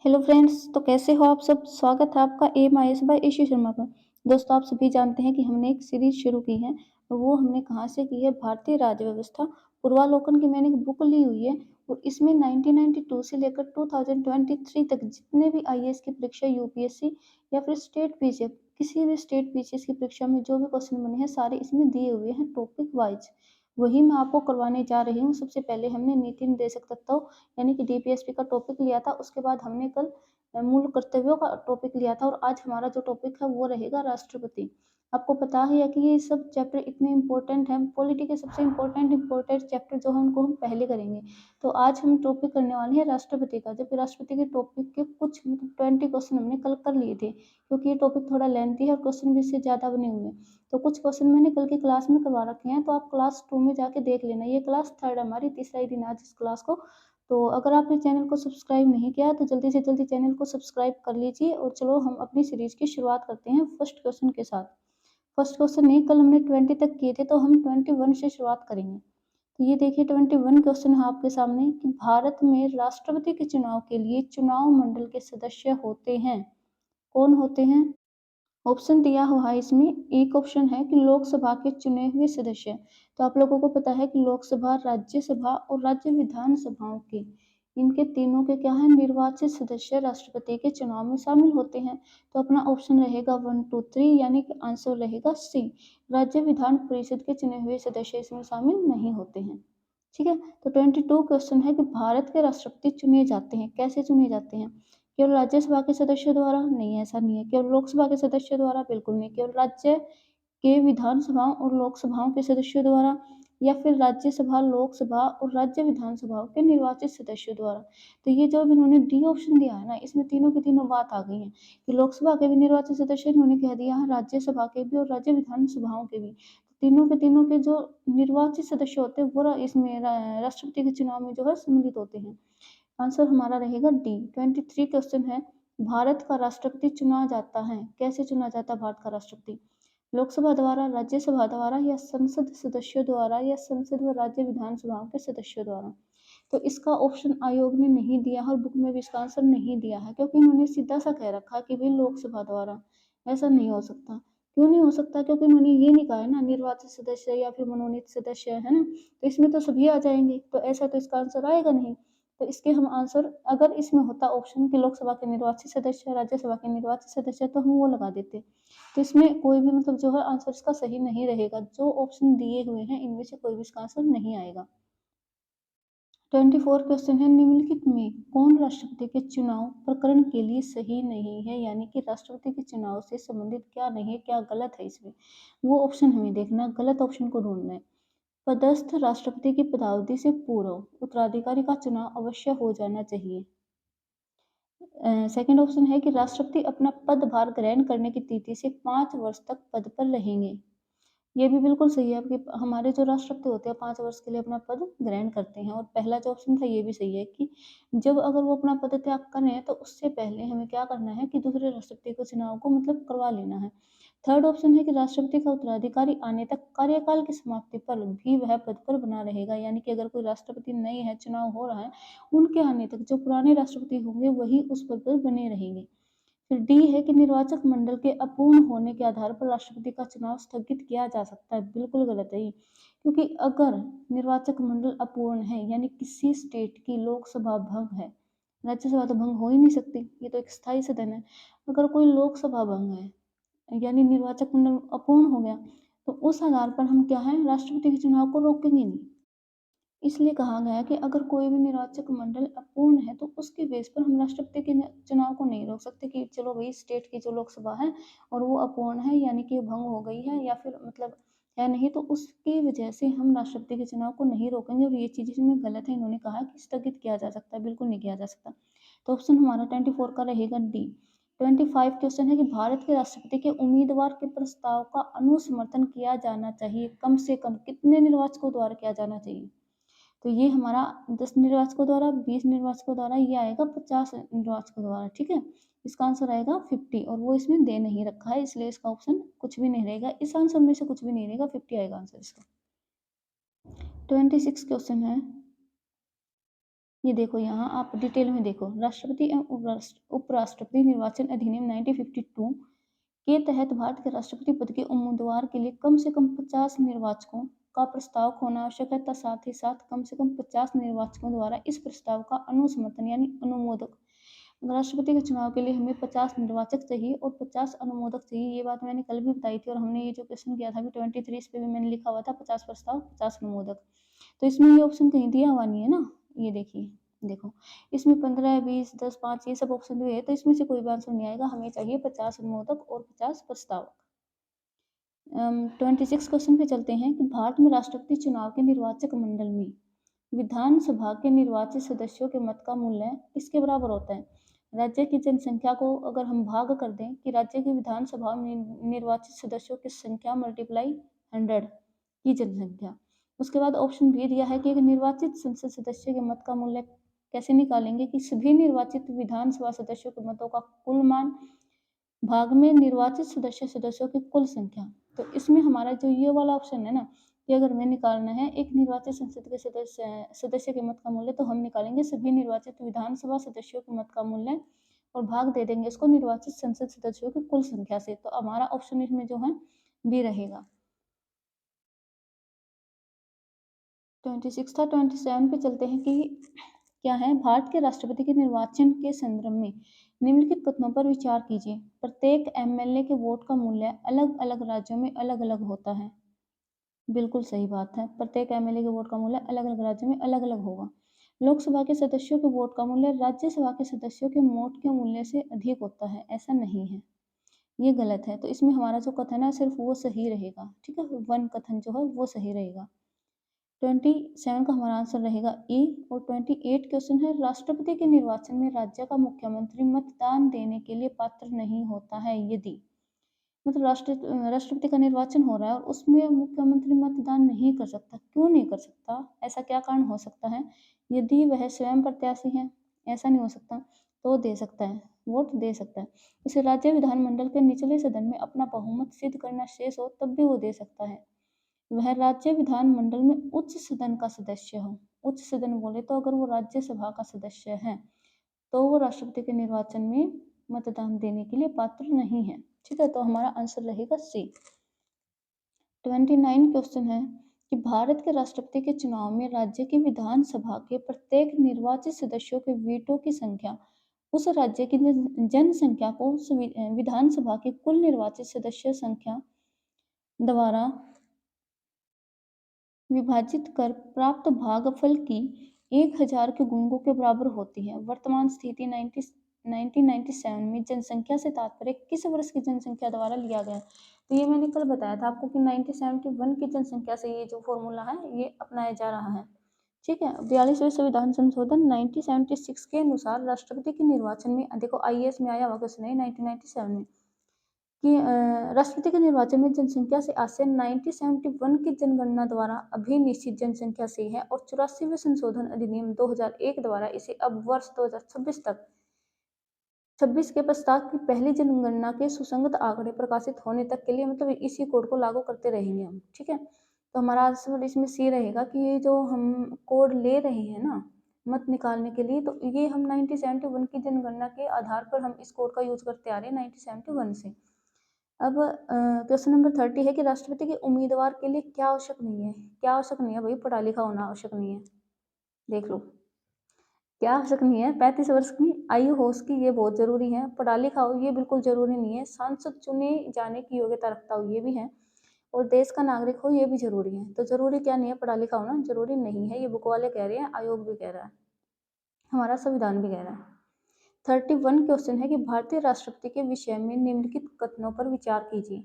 Hello friends, तो कैसे हो आप सब। स्वागत है आपका एएमआईएस बाय ईशू शर्मा पर। दोस्तों, आप सभी जानते हैं कि हमने एक सीरीज शुरू की है और वो हमने कहाँ से की है, भारतीय राज्य व्यवस्था पूर्वालोकन की मैंने एक बुक ली हुई है। और इसमें 1992 से लेकर 2023 तक जितने भी आईएएस की परीक्षा, यूपीएससी या फिर स्टेट पीसीएस, किसी भी स्टेट पीसीएस की परीक्षा में जो भी क्वेश्चन बने हैं सारे इसमें दिए हुए हैं टॉपिक वाइज। वही मैं आपको करवाने जा रही हूँ। सबसे पहले हमने नीति निर्देशक तत्व यानी कि डीपीएसपी का टॉपिक लिया था। उसके बाद हमने कल मूल कर्तव्यों का टॉपिक लिया था और आज हमारा जो टॉपिक है वो रहेगा राष्ट्रपति। आपको पता ही है कि ये सब चैप्टर इतने इम्पोर्टेंट हैं, पॉलिटी के सबसे इम्पोर्टेंट चैप्टर जो है उनको हम पहले करेंगे। तो आज हम टॉपिक करने वाले हैं राष्ट्रपति का, जबकि राष्ट्रपति के टॉपिक के कुछ 20 क्वेश्चन हमने कल कर लिए थे, क्योंकि ये टॉपिक थोड़ा लेंथी है और क्वेश्चन भी इससे ज़्यादा बने हुए हैं। तो कुछ क्वेश्चन मैंने कल की क्लास में करवा रखे हैं, तो आप क्लास 2 में जाके देख लेना। ये क्लास 3 हमारी, तीसरा ही दिन आज इस क्लास को। तो अगर आपने चैनल को सब्सक्राइब नहीं किया तो जल्दी से जल्दी चैनल को सब्सक्राइब कर लीजिए। और चलो हम अपनी सीरीज की शुरुआत करते हैं फर्स्ट क्वेश्चन के साथ। फर्स्ट क्वेश्चन नहीं, कल हमने 20 तक किए थे, तो हम 21 से शुरुआत करेंगे। तो ये देखिए 21 क्वेश्चन है आपके सामने कि भारत में राष्ट्रपति के चुनाव के लिए चुनाव मंडल के सदस्य होते हैं। कौन होते हैं? ऑप्शन दिया हुआ है इसमें। एक ऑप्शन है कि लोकसभा के चुने हुए सदस्य। तो आप लोगों को पता है कि लोकसभा, राज्यसभा और राज्य विधानसभाओं के, इनके तीनों के क्या है, निर्वाचित सदस्य राष्ट्रपति के चुनाव में शामिल होते हैं। तो अपना ऑप्शन रहेगा 1, 2, 3, यानी कि आंसर रहेगा सी। राज्य विधान परिषद के चुने हुए सदस्य इसमें शामिल नहीं होते हैं। ठीक है। तो 22 क्वेश्चन है कि भारत के राष्ट्रपति चुने जाते हैं, कैसे चुने जाते हैं? केवल राज्यसभा के सदस्यों द्वारा? नहीं, ऐसा नहीं है। केवल लोकसभा के सदस्यों द्वारा? बिल्कुल नहीं। केवल राज्य के विधानसभाओं और लोकसभाओं के सदस्यों द्वारा, या फिर राज्यसभा, लोकसभा और राज्य विधानसभाओं के निर्वाचित सदस्यों द्वारा। तो ये जो इन्होंने डी ऑप्शन दिया है ना, इसमें तीनों की तीनों बात आ गई है कि लोकसभा के भी निर्वाचित सदस्य इन्होंने कह दिया है, राज्यसभा के भी और राज्य विधानसभाओं के भी। तीनों के जो निर्वाचित सदस्य होते हैं वो इसमें राष्ट्रपति के चुनाव में जो है सम्मिलित होते हैं। आंसर हमारा रहेगा डी। 23 क्वेश्चन है, भारत का राष्ट्रपति चुना जाता है, कैसे चुना जाता है भारत का राष्ट्रपति? लोकसभा द्वारा, राज्यसभा द्वारा या संसद सदस्यों द्वारा या संसद व राज्य विधानसभाओं के सदस्यों द्वारा? तो इसका ऑप्शन आयोग ने नहीं दिया है और बुक में भी इसका आंसर नहीं दिया है, क्योंकि इन्होंने सीधा सा कह रखा कि भाई लोकसभा द्वारा। ऐसा नहीं हो सकता। क्यों नहीं हो सकता? क्योंकि उन्होंने ये नहीं कहा है ना निर्वाचित सदस्य या फिर मनोनीत सदस्य, है ना। तो इसमें तो सभी आ जाएंगे, तो ऐसा तो इसका आंसर आएगा नहीं। तो इसके हम आंसर, अगर इसमें होता ऑप्शन कि लोकसभा के निर्वाचित सदस्य, राज्यसभा के निर्वाचित सदस्य, तो हम वो लगा देते। तो इसमें कोई भी मतलब जो है आंसर इसका सही नहीं रहेगा। जो ऑप्शन दिए हुए हैं इनमें से कोई भी इसका आंसर नहीं आएगा। 24 क्वेश्चन है, निम्नलिखित में कौन राष्ट्रपति के चुनाव प्रकरण के लिए सही नहीं है, यानी कि राष्ट्रपति के चुनाव से संबंधित क्या नहीं है, क्या गलत है इसमें, वो ऑप्शन हमें देखना, गलत ऑप्शन को ढूंढना है। पदस्थ राष्ट्रपति की पदावधि से पूर्व उत्तराधिकारी का चुनाव अवश्य हो जाना चाहिए। सेकंड ऑप्शन है कि राष्ट्रपति अपना पदभार ग्रहण करने की तिथि से 5 वर्ष तक पद पर रहेंगे। ये भी बिल्कुल सही है आपके। हमारे जो राष्ट्रपति होते हैं 5 वर्ष के लिए अपना पद ग्रहण करते हैं। और पहला जो ऑप्शन था ये भी सही है कि जब अगर वो अपना पद त्याग कर रहे हैं तो उससे पहले हमें क्या करना है कि दूसरे राष्ट्रपति को चुनाव को मतलब करवा लेना है। थर्ड ऑप्शन है कि राष्ट्रपति का उत्तराधिकारी आने तक कार्यकाल की समाप्ति पर भी वह पद पर बना रहेगा, यानी कि अगर कोई राष्ट्रपति नहीं है, चुनाव हो रहा है, उनके आने तक जो पुराने राष्ट्रपति होंगे वही उस पद पर बने रहेंगे। फिर डी है कि निर्वाचक मंडल के अपूर्ण होने के आधार पर राष्ट्रपति का चुनाव स्थगित किया जा सकता है। बिल्कुल गलत है ये, क्योंकि अगर निर्वाचक मंडल अपूर्ण है यानी किसी स्टेट की लोकसभा भंग है, राज्यसभा तो भंग हो ही नहीं सकती, ये तो एक स्थायी सदन है। अगर कोई लोकसभा भंग है यानी निर्वाचक मंडल अपूर्ण हो गया, तो उस आधार पर हम क्या है, राष्ट्रपति के चुनाव को रोकेंगे नहीं। इसलिए कहा गया कि अगर कोई भी निर्वाचक मंडल अपूर्ण है तो उसके बेस पर हम राष्ट्रपति के चुनाव को नहीं रोक सकते कि चलो भाई स्टेट की जो लोकसभा है और वो अपूर्ण है यानी कि भंग हो गई है या फिर मतलब है नहीं, तो उसकी वजह से हम राष्ट्रपति के चुनाव को नहीं रोकेंगे। और ये चीज़ इसमें गलत है, इन्होंने कहा कि स्थगित किया जा सकता है, बिल्कुल नहीं किया जा सकता। तो ऑप्शन हमारा 24 का रहेगा डी। 25 क्वेश्चन है कि भारत के राष्ट्रपति के उम्मीदवार के प्रस्ताव का अनुसमर्थन किया जाना चाहिए, कम से कम कितने निर्वाचकों द्वारा किया जाना चाहिए? तो ये हमारा 10 निर्वाचकों द्वारा, 20 निर्वाचकों द्वारा, ये आएगा 50 निर्वाचकों द्वारा। ठीक है। इसका आंसर आएगा 50 और वो इसमें दे नहीं रखा है, इसलिए इसका ऑप्शन कुछ भी नहीं रहेगा। इस आंसर में से कुछ भी नहीं रहेगा, 50 आएगा आंसर इसका। 26 क्वेश्चन है, ये देखो यहाँ आप डिटेल में देखो, राष्ट्रपति एवं उपराष्ट्रपति निर्वाचन अधिनियम 1952 के तहत भारत के राष्ट्रपति पद के उम्मीदवार के लिए कम से कम 50 निर्वाचकों का प्रस्ताव होना आवश्यक है, तथा साथ ही साथ कम से कम 50 निर्वाचकों द्वारा इस प्रस्ताव का अनुसमर्थन यानी अनुमोदक। राष्ट्रपति के चुनाव के लिए हमें 50 निर्वाचक चाहिए और 50 अनुमोदक चाहिए। ये बात मैंने कल भी बताई थी और हमने ये जो क्वेश्चन किया था 23 इस पे भी मैंने लिखा हुआ था 50 प्रस्ताव 50 अनुमोदक। तो इसमें ये ऑप्शन कहीं दिया हुआ नहीं है ना, ये देखिए, देखो इसमें 15, 20, 10, 5 ये सब ऑप्शन दिए है, तो इसमें से कोई भी आंसर नहीं आएगा। हमें चाहिए 50 अनुमोदक और 50 प्रस्तावक। 26 क्वेश्चन पे चलते हैं कि भारत में राष्ट्रपति चुनाव के निर्वाचक मंडल में विधानसभा के निर्वाचित सदस्यों के मत का मूल्य किसके बराबर होता है? राज्य की जनसंख्या को अगर हम भाग कर दें कि राज्य की विधानसभा में निर्वाचित सदस्यों की संख्या मल्टीप्लाई 100 की जनसंख्या। उसके बाद ऑप्शन बी दिया है कि एक निर्वाचित संसद सदस्य के मत का मूल्य कैसे निकालेंगे कि सभी निर्वाचित विधानसभा सदस्यों के मतों का कुल मान भाग में निर्वाचित सदस्यों की कुल संख्या। तो इसमें हमारा जो ये वाला ऑप्शन है ना, कि अगर हमें निकालना है एक निर्वाचित संसद के सदस्य के मत का मूल्य, तो हम निकालेंगे सभी निर्वाचित विधानसभा सदस्यों के मत का मूल्य और भाग दे देंगे इसको निर्वाचित संसद सदस्यों की कुल संख्या से। तो हमारा ऑप्शन इसमें जो है बी रहेगा। 26 था। 27 पे चलते हैं कि क्या है, भारत के राष्ट्रपति के निर्वाचन के संदर्भ में निम्नलिखित कथनों पर विचार कीजिए। प्रत्येक एमएलए के वोट का मूल्य अलग अलग राज्यों में अलग अलग होता है। बिल्कुल सही बात है, प्रत्येक एमएलए के वोट का मूल्य अलग अलग राज्यों में अलग अलग होगा। लोकसभा के सदस्यों के वोट का मूल्य राज्यसभा के सदस्यों के वोट के मूल्य से अधिक होता है, ऐसा नहीं है, ये गलत है। तो इसमें हमारा जो कथन है सिर्फ वो सही रहेगा, ठीक है, वन कथन जो है वो सही रहेगा। 27 का हमारा आंसर रहेगा ए। और 28 क्वेश्चन है, राष्ट्रपति के निर्वाचन में राज्य का मुख्यमंत्री मतदान देने के लिए पात्र नहीं होता है यदि, मतलब राष्ट्रपति का निर्वाचन हो रहा है और उसमें मुख्यमंत्री मतदान नहीं कर सकता। क्यों नहीं कर सकता? ऐसा क्या कारण हो सकता है? यदि वह स्वयं प्रत्याशी है, ऐसा नहीं हो सकता, तो दे सकता है, वोट दे सकता है। उसे राज्य विधानमंडल के निचले सदन में अपना बहुमत सिद्ध करना शेष हो तब भी वो दे सकता है। वह राज्य विधानमंडल में उच्च सदन का सदस्य हो। उच्च सदन बोले तो अगर वो राज्यसभा का सदस्य है तो वो राष्ट्रपति के निर्वाचन में मतदान देने के लिए पात्र नहीं है, ठीक है। तो हमारा आंसर रहेगा सी। 29 क्वेश्चन है कि भारत के राष्ट्रपति के चुनाव में राज्य की विधानसभा के प्रत्येक निर्वाचित सदस्यों के वीटो की संख्या उस राज्य की जनसंख्या को विधानसभा की कुल निर्वाचित सदस्य संख्या द्वारा विभाजित कर प्राप्त भागफल की 1000 के गुणकों के बराबर होती है। वर्तमान स्थिति 1997 में जनसंख्या से तात्पर्य किस वर्ष की जनसंख्या द्वारा लिया गया? तो ये मैंने कल बताया था आपको कि 1971 की जनसंख्या से ये जो फॉर्मूला है ये अपनाया जा रहा है, ठीक है। 42वें संविधान संशोधन 1976 के अनुसार राष्ट्रपति के निर्वाचन में, देखो आईएएस में आया हुआ क्वेश्चन है 1997 में, कि राष्ट्रपति के निर्वाचन में जनसंख्या से आसन 1971 की जनगणना द्वारा अभी निश्चित जनसंख्या से है और 84वें संशोधन अधिनियम 2001 द्वारा इसे अब वर्ष 2026 तक 26 के पश्चात की पहली जनगणना के सुसंगत आंकड़े प्रकाशित होने तक के लिए, मतलब इसी कोड को लागू करते रहेंगे हम, ठीक है। तो हमारा आंसर इसमें सी रहेगा कि ये जो हम कोड ले रहे हैं ना मत निकालने के लिए, तो ये हम 1971 की जनगणना के आधार पर हम इस कोड का यूज करते आ रहे हैं 1971 से। अब क्वेश्चन नंबर 30 है कि राष्ट्रपति के उम्मीदवार के लिए क्या आवश्यक नहीं है? क्या आवश्यक नहीं है भाई? पढ़ा लिखा होना आवश्यक नहीं है। देख लो, क्या आवश्यक नहीं है? 35 वर्ष की आयु हो उसकी, ये बहुत जरूरी है। पढ़ा लिखा हो, ये बिल्कुल जरूरी नहीं है। सांसद चुने जाने की योग्यता रखता हो, ये भी है। और देश का नागरिक हो, ये भी जरूरी है। तो जरूरी क्या नहीं है? पढ़ा लिखा होना जरूरी नहीं है, ये बुक वाले कह रहे हैं, आयोग भी कह रहा है, हमारा संविधान भी कह रहा है। 31 क्वेश्चन है कि भारतीय राष्ट्रपति के विषय में निम्नलिखित कथनों पर विचार कीजिए।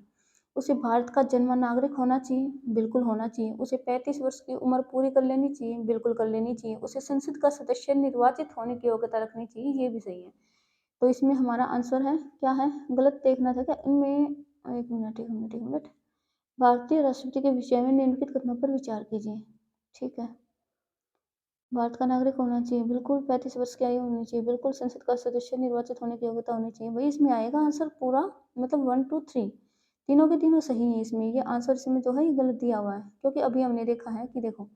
उसे भारत का जन्म नागरिक होना चाहिए, बिल्कुल होना चाहिए। उसे 35 वर्ष की उम्र पूरी कर लेनी चाहिए, बिल्कुल कर लेनी चाहिए। उसे संसद का सदस्य निर्वाचित होने की योग्यता रखनी चाहिए, ये भी सही है। तो इसमें हमारा आंसर है क्या है? गलत देखना था क्या इनमें? एक मिनट। भारतीय राष्ट्रपति के विषय में निम्नलिखित कथनों पर विचार कीजिए, ठीक है। भारत का नागरिक होना चाहिए, बिल्कुल। 35 वर्ष की आयु होनी चाहिए, बिल्कुल। संसद का सदस्य निर्वाचित होने की योग्यता होनी चाहिए। भाई इसमें आएगा आंसर पूरा, मतलब 1 2 3 तीनों के तीनों सही है। इसमें ये आंसर इसमें जो है ये गलत दिया हुआ है, क्योंकि अभी हमने देखा है कि देखो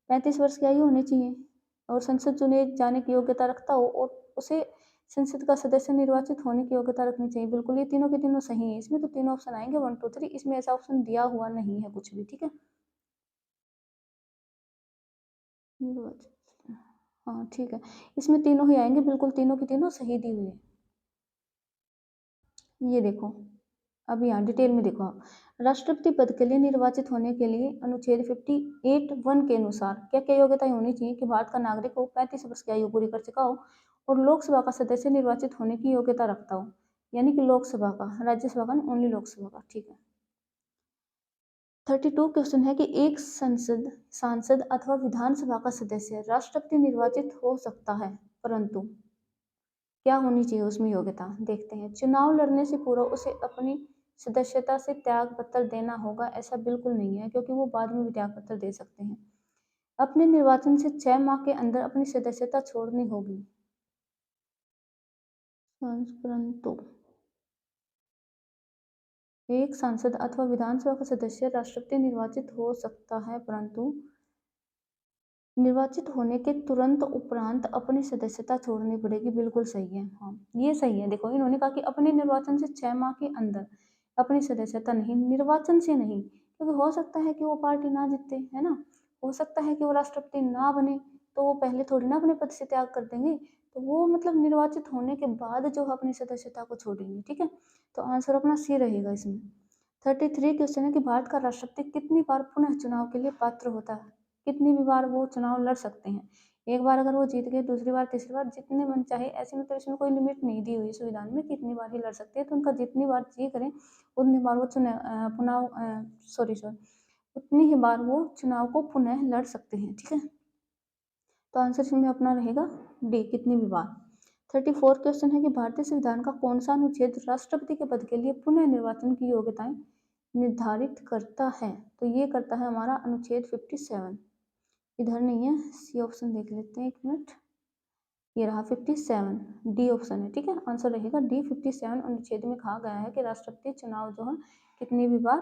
35 वर्ष की आयु होनी चाहिए, और संसद चुने जाने की योग्यता रखता हो और उसे संसद का सदस्य निर्वाचित होने की योग्यता रखनी चाहिए। बिल्कुल, ये तीनों के तीनों सही हैं। इसमें तो तीनों ऑप्शन आएँगे 1, 2, 3, इसमें ऐसा ऑप्शन दिया हुआ नहीं है कुछ भी, ठीक है? निर्वाचित, हाँ, ठीक है। इसमें तीनों ही आएँगे, बिल्कुल तीनों की तीनों सही दी हुई है। ये देखो, अब यहाँ डिटेल में देखो आप। राष्ट्रपति पद के लिए निर्वाचित होने के लिए अनुच्छेद 58(1) के अनुसार क्या-क्या योग्यताएँ होनी चाहिए कि भारत का नागरिक हो, 35 वर्ष की आयु पूरी कर चुका हो और लोकसभा का सदस्य निर्वाचित होने की योग्यता रखता हो। यानी कि लोकसभा का, राज्यसभा का नहीं, ओनली लोकसभा का, ठीक है। 32 क्वेश्चन है कि एक सांसद अथवा विधानसभा का सदस्य राष्ट्रपति निर्वाचित हो सकता है, परंतु क्या होनी चाहिए उसमें योग्यता, देखते हैं। चुनाव लड़ने से पूर्व उसे अपनी सदस्यता से त्याग पत्र देना होगा, ऐसा बिल्कुल नहीं है क्योंकि वो बाद में भी त्याग पत्र दे सकते हैं। अपने निर्वाचन से 6 माह के अंदर अपनी सदस्यता छोड़नी होगी, परंतु एक सांसद अथवा विधानसभा का सदस्य राष्ट्रपति निर्वाचित हो सकता है, परंतु निर्वाचित होने के तुरंत उपरांत अपनी सदस्यता छोड़नी पड़ेगी, बिल्कुल सही है। हाँ, ये सही है। देखो, इन्होंने कहा कि अपने निर्वाचन से 6 माह के अंदर अपनी सदस्यता, नहीं, निर्वाचन से नहीं, क्योंकि हो सकता है कि वो पार्टी ना जीते, है ना? हो सकता है कि वो राष्ट्रपति ना बने, तो वो पहले थोड़ी ना अपने पद से त्याग कर देंगे। तो वो मतलब निर्वाचित होने के बाद जो है अपनी सदस्यता को छोड़ेंगे, ठीक है? तो आंसर अपना सी रहेगा इसमें। 33 क्वेश्चन है कि भारत का राष्ट्रपति कितनी बार पुनः चुनाव के लिए पात्र होता है? कितनी भी बार वो चुनाव लड़ सकते हैं? एक बार अगर वो जीत गए, दूसरी बार, तीसरी बार, जितने मन चाहे, ऐसे मतलब इसमें कोई लिमिट नहीं दी हुई है संविधान में, कितनी बार ही लड़ सकते हैं। तो उनका जितनी बार जी करें उतनी बार वो उतनी ही बार वो चुनाव को पुनः लड़ सकते हैं, ठीक है? तो आंसर इसमें अपना रहेगा डी, कितनी भी बार। 34 क्वेश्चन है कि भारतीय संविधान का कौन सा अनुच्छेद राष्ट्रपति के पद के लिए पुनः निर्वाचन की योग्यताएं निर्धारित करता है? तो ये करता है हमारा अनुच्छेद 57। इधर नहीं है, सी ऑप्शन देख लेते हैं, एक मिनट। ये रहा 57, डी ऑप्शन है, ठीक है? आंसर रहेगा डी। 57 अनुच्छेद में कहा गया है कि राष्ट्रपति चुनाव जो है कितनी भी बार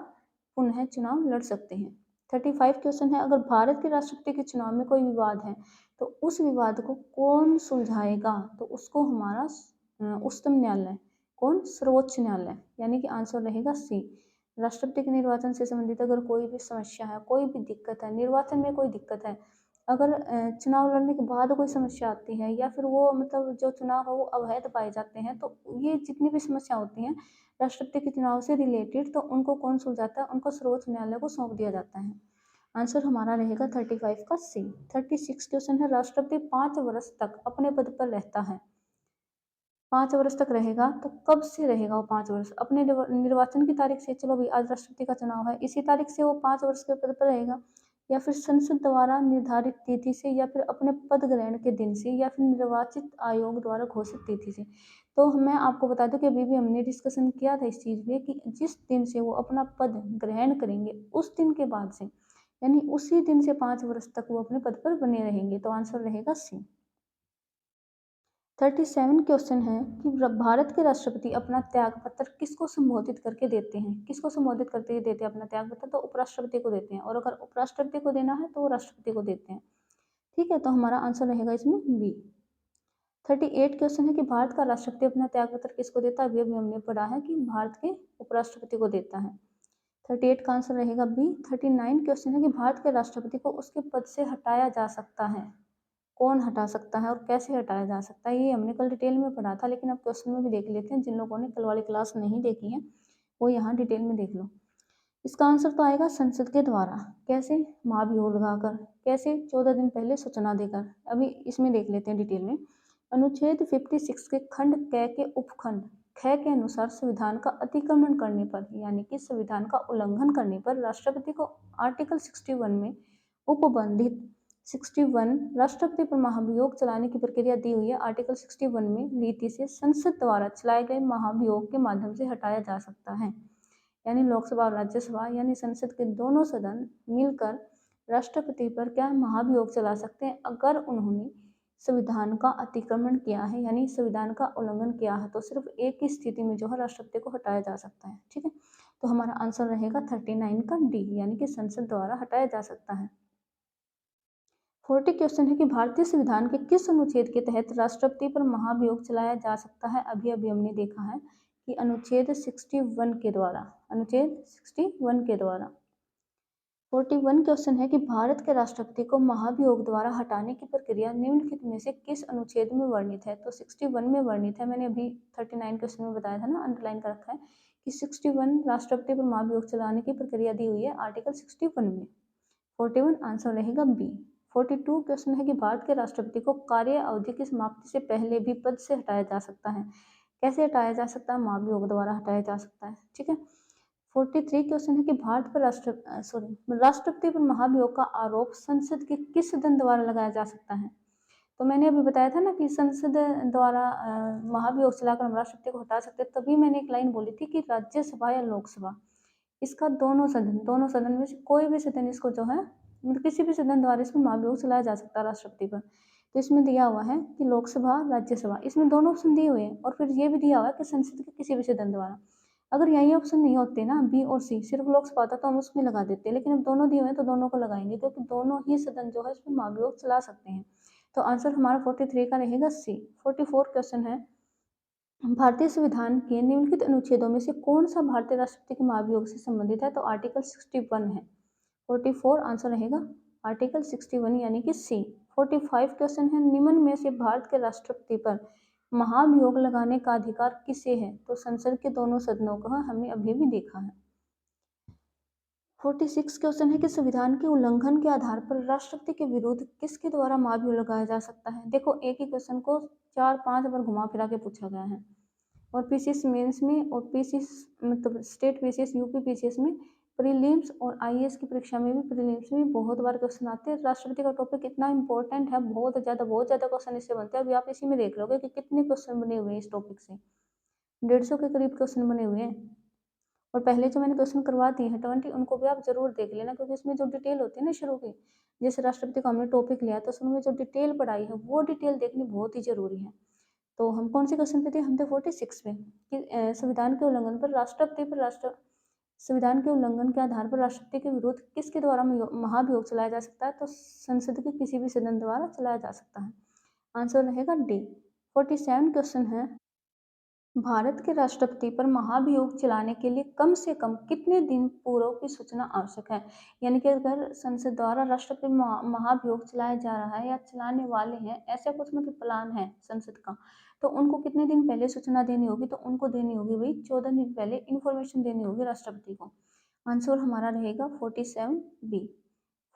पुनः चुनाव लड़ सकते हैं। 35 क्वेश्चन है, अगर भारत के राष्ट्रपति के चुनाव में कोई विवाद है तो उस विवाद को कौन सुलझाएगा? तो उसको हमारा उच्चतम न्यायालय, कौन? सर्वोच्च न्यायालय। यानी कि आंसर रहेगा सी। राष्ट्रपति के निर्वाचन से संबंधित अगर कोई भी समस्या है, कोई भी दिक्कत है, निर्वाचन में कोई दिक्कत है, अगर चुनाव लड़ने के बाद कोई समस्या आती है या फिर वो मतलब जो चुनाव है वो अवैध पाए जाते हैं, तो ये जितनी भी समस्या होती हैं राष्ट्रपति के चुनाव से रिलेटेड, तो उनको कौन सुलझाता है? उनको सर्वोच्च न्यायालय को सौंप दिया जाता है। आंसर हमारा रहेगा 35 का सी। 36 क्वेश्चन है, राष्ट्रपति 5 वर्ष तक अपने पद पर रहता है। 5 वर्ष तक रहेगा, तो कब से रहेगा वो 5 वर्ष? अपने निर्वाचन की तारीख से, चलो भाई आज राष्ट्रपति का चुनाव है, इसी तारीख से वो 5 वर्ष के पद पर रहेगा, या फिर संसद द्वारा निर्धारित तिथि से, या फिर अपने पद ग्रहण के दिन से, या फिर निर्वाचित आयोग द्वारा घोषित तिथि से। तो मैं आपको बता दूं कि अभी भी हमने डिस्कशन किया था इस चीज़ पे कि जिस दिन से वो अपना पद ग्रहण करेंगे उस दिन के बाद से, यानी उसी दिन से 5 वर्ष तक वो अपने पद पर बने रहेंगे। तो आंसर रहेगा सी। 37 क्वेश्चन है कि भारत के राष्ट्रपति अपना त्याग पत्र किसको संबोधित करके देते हैं? किसको संबोधित करके देते हैं अपना त्याग पत्र? तो उपराष्ट्रपति को देते हैं, और अगर उपराष्ट्रपति को देना है तो वो राष्ट्रपति को देते हैं, ठीक है? तो हमारा आंसर रहेगा इसमें बी। 38 क्वेश्चन है कि भारत का राष्ट्रपति अपना त्याग पत्र किसको देता है? अभी हमने पढ़ा है कि भारत के उपराष्ट्रपति को देता है। 38 का आंसर रहेगा बी। 39 क्वेश्चन है कि भारत के राष्ट्रपति को उसके पद से हटाया जा सकता है। कौन हटा सकता है और कैसे हटाया जा सकता है? ये हमने कल डिटेल में पढ़ा था, लेकिन अब क्वेश्चन में भी देख लेते हैं। जिन लोगों ने कल वाली क्लास नहीं देखी है वो यहाँ डिटेल में देख लो। इसका आंसर तो आएगा संसद के द्वारा। कैसे? महाभियोग लगाकर। कैसे? 14 दिन पहले सूचना देकर। अभी इसमें देख लेते हैं डिटेल में। अनुच्छेद 56 के खंड क के उपखंड ख के अनुसार संविधान का अतिक्रमण करने पर, यानी कि संविधान का उल्लंघन करने पर राष्ट्रपति को आर्टिकल 61 में उपबंधित 61 राष्ट्रपति पर महाभियोग चलाने की प्रक्रिया दी हुई है। आर्टिकल 61 में रीति से संसद द्वारा चलाए गए महाभियोग के माध्यम से हटाया जा सकता है। यानी लोकसभा और राज्यसभा यानी संसद के दोनों सदन मिलकर राष्ट्रपति पर क्या महाभियोग चला सकते हैं अगर उन्होंने संविधान का अतिक्रमण किया है, यानी संविधान का उल्लंघन किया है। तो सिर्फ एक ही स्थिति में जो है राष्ट्रपति को हटाया जा सकता है, ठीक है? तो हमारा आंसर रहेगा 39 का डी, यानी कि संसद द्वारा हटाया जा सकता है। 40 क्वेश्चन है कि भारतीय संविधान के किस अनुच्छेद के तहत राष्ट्रपति पर महाभियोग चलाया जा सकता है। अभी अभी हमने देखा है कि अनुच्छेद 61 के द्वारा, अनुच्छेद 61 के द्वारा। 41 क्वेश्चन है कि भारत के राष्ट्रपति को महाभियोग द्वारा हटाने की प्रक्रिया निम्नलिखित में से किस अनुच्छेद में वर्णित है। तो 61 में वर्णित है। मैंने अभी 39 क्वेश्चन में बताया था ना, अंडरलाइन कर रखा है कि 61 राष्ट्रपति पर महाभियोग चलाने की प्रक्रिया दी हुई है आर्टिकल 61 में। 41 आंसर रहेगा बी। 42 क्वेश्चन है कि भारत के राष्ट्रपति को कार्य अवधि की समाप्ति से पहले भी पद से हटाया जा सकता है। कैसे हटाया जा सकता है? महाभियोग द्वारा हटाया जा सकता है। ठीक है। 43 क्वेश्चन है कि भारत पर राष्ट्रपति पर महाभियोग का आरोप संसद के किस सदन द्वारा लगाया जा सकता है। तो मैंने अभी बताया था ना कि संसद द्वारा महाभियोग चलाकर हम राष्ट्रपति को हटा सकते हैं। तभी मैंने एक लाइन बोली थी कि राज्यसभा या लोकसभा, इसका दोनों सदन में से कोई भी सदन इसको जो है, मतलब किसी भी सदन द्वारा इसमें महाभियोग चलाया जा सकता है राष्ट्रपति पर। तो इसमें दिया हुआ है कि लोकसभा, राज्यसभा, इसमें दोनों ऑप्शन दिए हुए हैं। और फिर ये भी दिया हुआ है कि संसद के किसी भी सदन द्वारा। अगर यही ऑप्शन नहीं होते ना, बी और सी, सिर्फ लोकसभा होता तो हम उसमें लगा देते, लेकिन अब दोनों दिए हुए हैं तो दोनों को लगाएंगे, क्योंकि दोनों ही सदन जो है इसमें महाभियोग चला सकते हैं। तो आंसर हमारा 43 का रहेगा सी। 44 क्वेश्चन है, भारतीय संविधान के निम्नलिखित अनुच्छेदों में से कौन सा भारतीय राष्ट्रपति के महाभियोग से संबंधित है। तो आर्टिकल 61 है। 44 आंसर रहेगा आर्टिकल 61 यानी कि सी। 45 क्वेश्चन है, निम्न में से भारत के राष्ट्रपति पर महाभियोग लगाने का अधिकार किसे है। तो संसद के दोनों सदनों को हमने अभी भी देखा है। 46 क्वेश्चन है कि संविधान के उल्लंघन के आधार पर राष्ट्रपति के विरुद्ध किसके द्वारा महाभियोग लगाया जा सकता है। देखो, एक ही क्वेश्चन को 4-5 बार घुमा फिरा के पूछा गया है। और पीसीएस मेंस में और पीसीएस मतलब स्टेट पीसीएस, यूपी पीसीएस में, प्रीलिम्स और आईएएस की परीक्षा में भी, प्रीलिम्स में भी बहुत बार क्वेश्चन आते हैं। राष्ट्रपति का टॉपिक इतना इंपॉर्टेंट है, बहुत ज़्यादा क्वेश्चन इससे बनते हैं। अभी आप इसी में देख लोगे कि कितने क्वेश्चन बने हुए हैं इस टॉपिक से। 150 के करीब क्वेश्चन बने हुए हैं। और पहले जो मैंने क्वेश्चन करवा दिए हैं 20, उनको भी आप जरूर देख लेना, क्योंकि इसमें जो डिटेल होती है ना शुरू की, जैसे राष्ट्रपति का हमने टॉपिक लिया तो उसमें जो डिटेल पढ़ाई है वो डिटेल देखनी बहुत ही जरूरी है। तो हम कौन से क्वेश्चन पे थे? हम थे 46 पे कि संविधान के उल्लंघन पर राष्ट्रपति पर संविधान के उल्लंघन के आधार पर राष्ट्रपति के विरुद्ध किसके द्वारा महाभियोग चलाया जा सकता है। तो संसद के किसी भी सदन द्वारा चलाया जा सकता है। आंसर रहेगा डी। 47 क्वेश्चन है, भारत के राष्ट्रपति पर महाभियोग चलाने के लिए कम से कम कितने दिन पूर्व की सूचना आवश्यक है। यानी कि अगर संसद द्वारा राष्ट्रपति महाभियोग चलाया जा रहा है या चलाने वाले हैं, ऐसा कुछ मतलब प्लान है संसद का, तो उनको कितने दिन पहले सूचना देनी होगी। तो उनको देनी होगी भाई 14 दिन पहले इन्फॉर्मेशन देनी होगी राष्ट्रपति को। आंसर हमारा रहेगा 47 बी।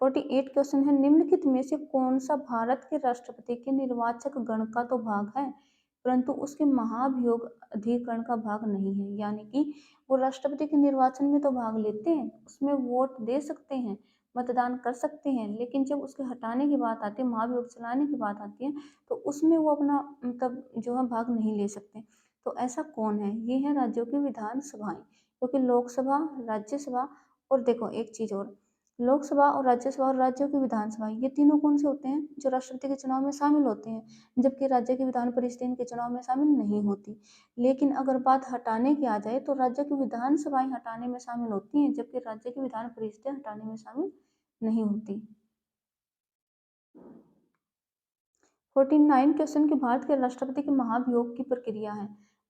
48 क्वेश्चन है, निम्नलिखित में से कौन सा भारत के राष्ट्रपति के निर्वाचक गण का तो भाग है, परंतु उसके महाभियोग अधिकरण का भाग नहीं है। यानी कि वो राष्ट्रपति के निर्वाचन में तो भाग लेते हैं, उसमें वोट दे सकते हैं, मतदान कर सकते हैं, लेकिन जब उसके हटाने की बात आती है, महाभियोग चलाने की बात आती है, तो उसमें वो अपना मतलब जो है भाग नहीं ले सकते। तो ऐसा कौन है? ये है राज्यों की विधानसभाएं, क्योंकि लोकसभा, राज्यसभा, और देखो एक चीज और, लोकसभा और राज्यसभा और राज्यों की विधानसभा, ये तीनों कौन से होते हैं? जो राष्ट्रपति के चुनाव में शामिल होते हैं, जबकि राज्य की विधान परिषद इनके चुनाव में शामिल नहीं होती। लेकिन अगर बात हटाने की आ जाए तो राज्य की विधानसभाएं हटाने में शामिल होती हैं, जबकि राज्य की विधान परिषदें हटाने में शामिल नहीं होती। 49 क्वेश्चन की भारत के राष्ट्रपति के महाभियोग की प्रक्रिया है।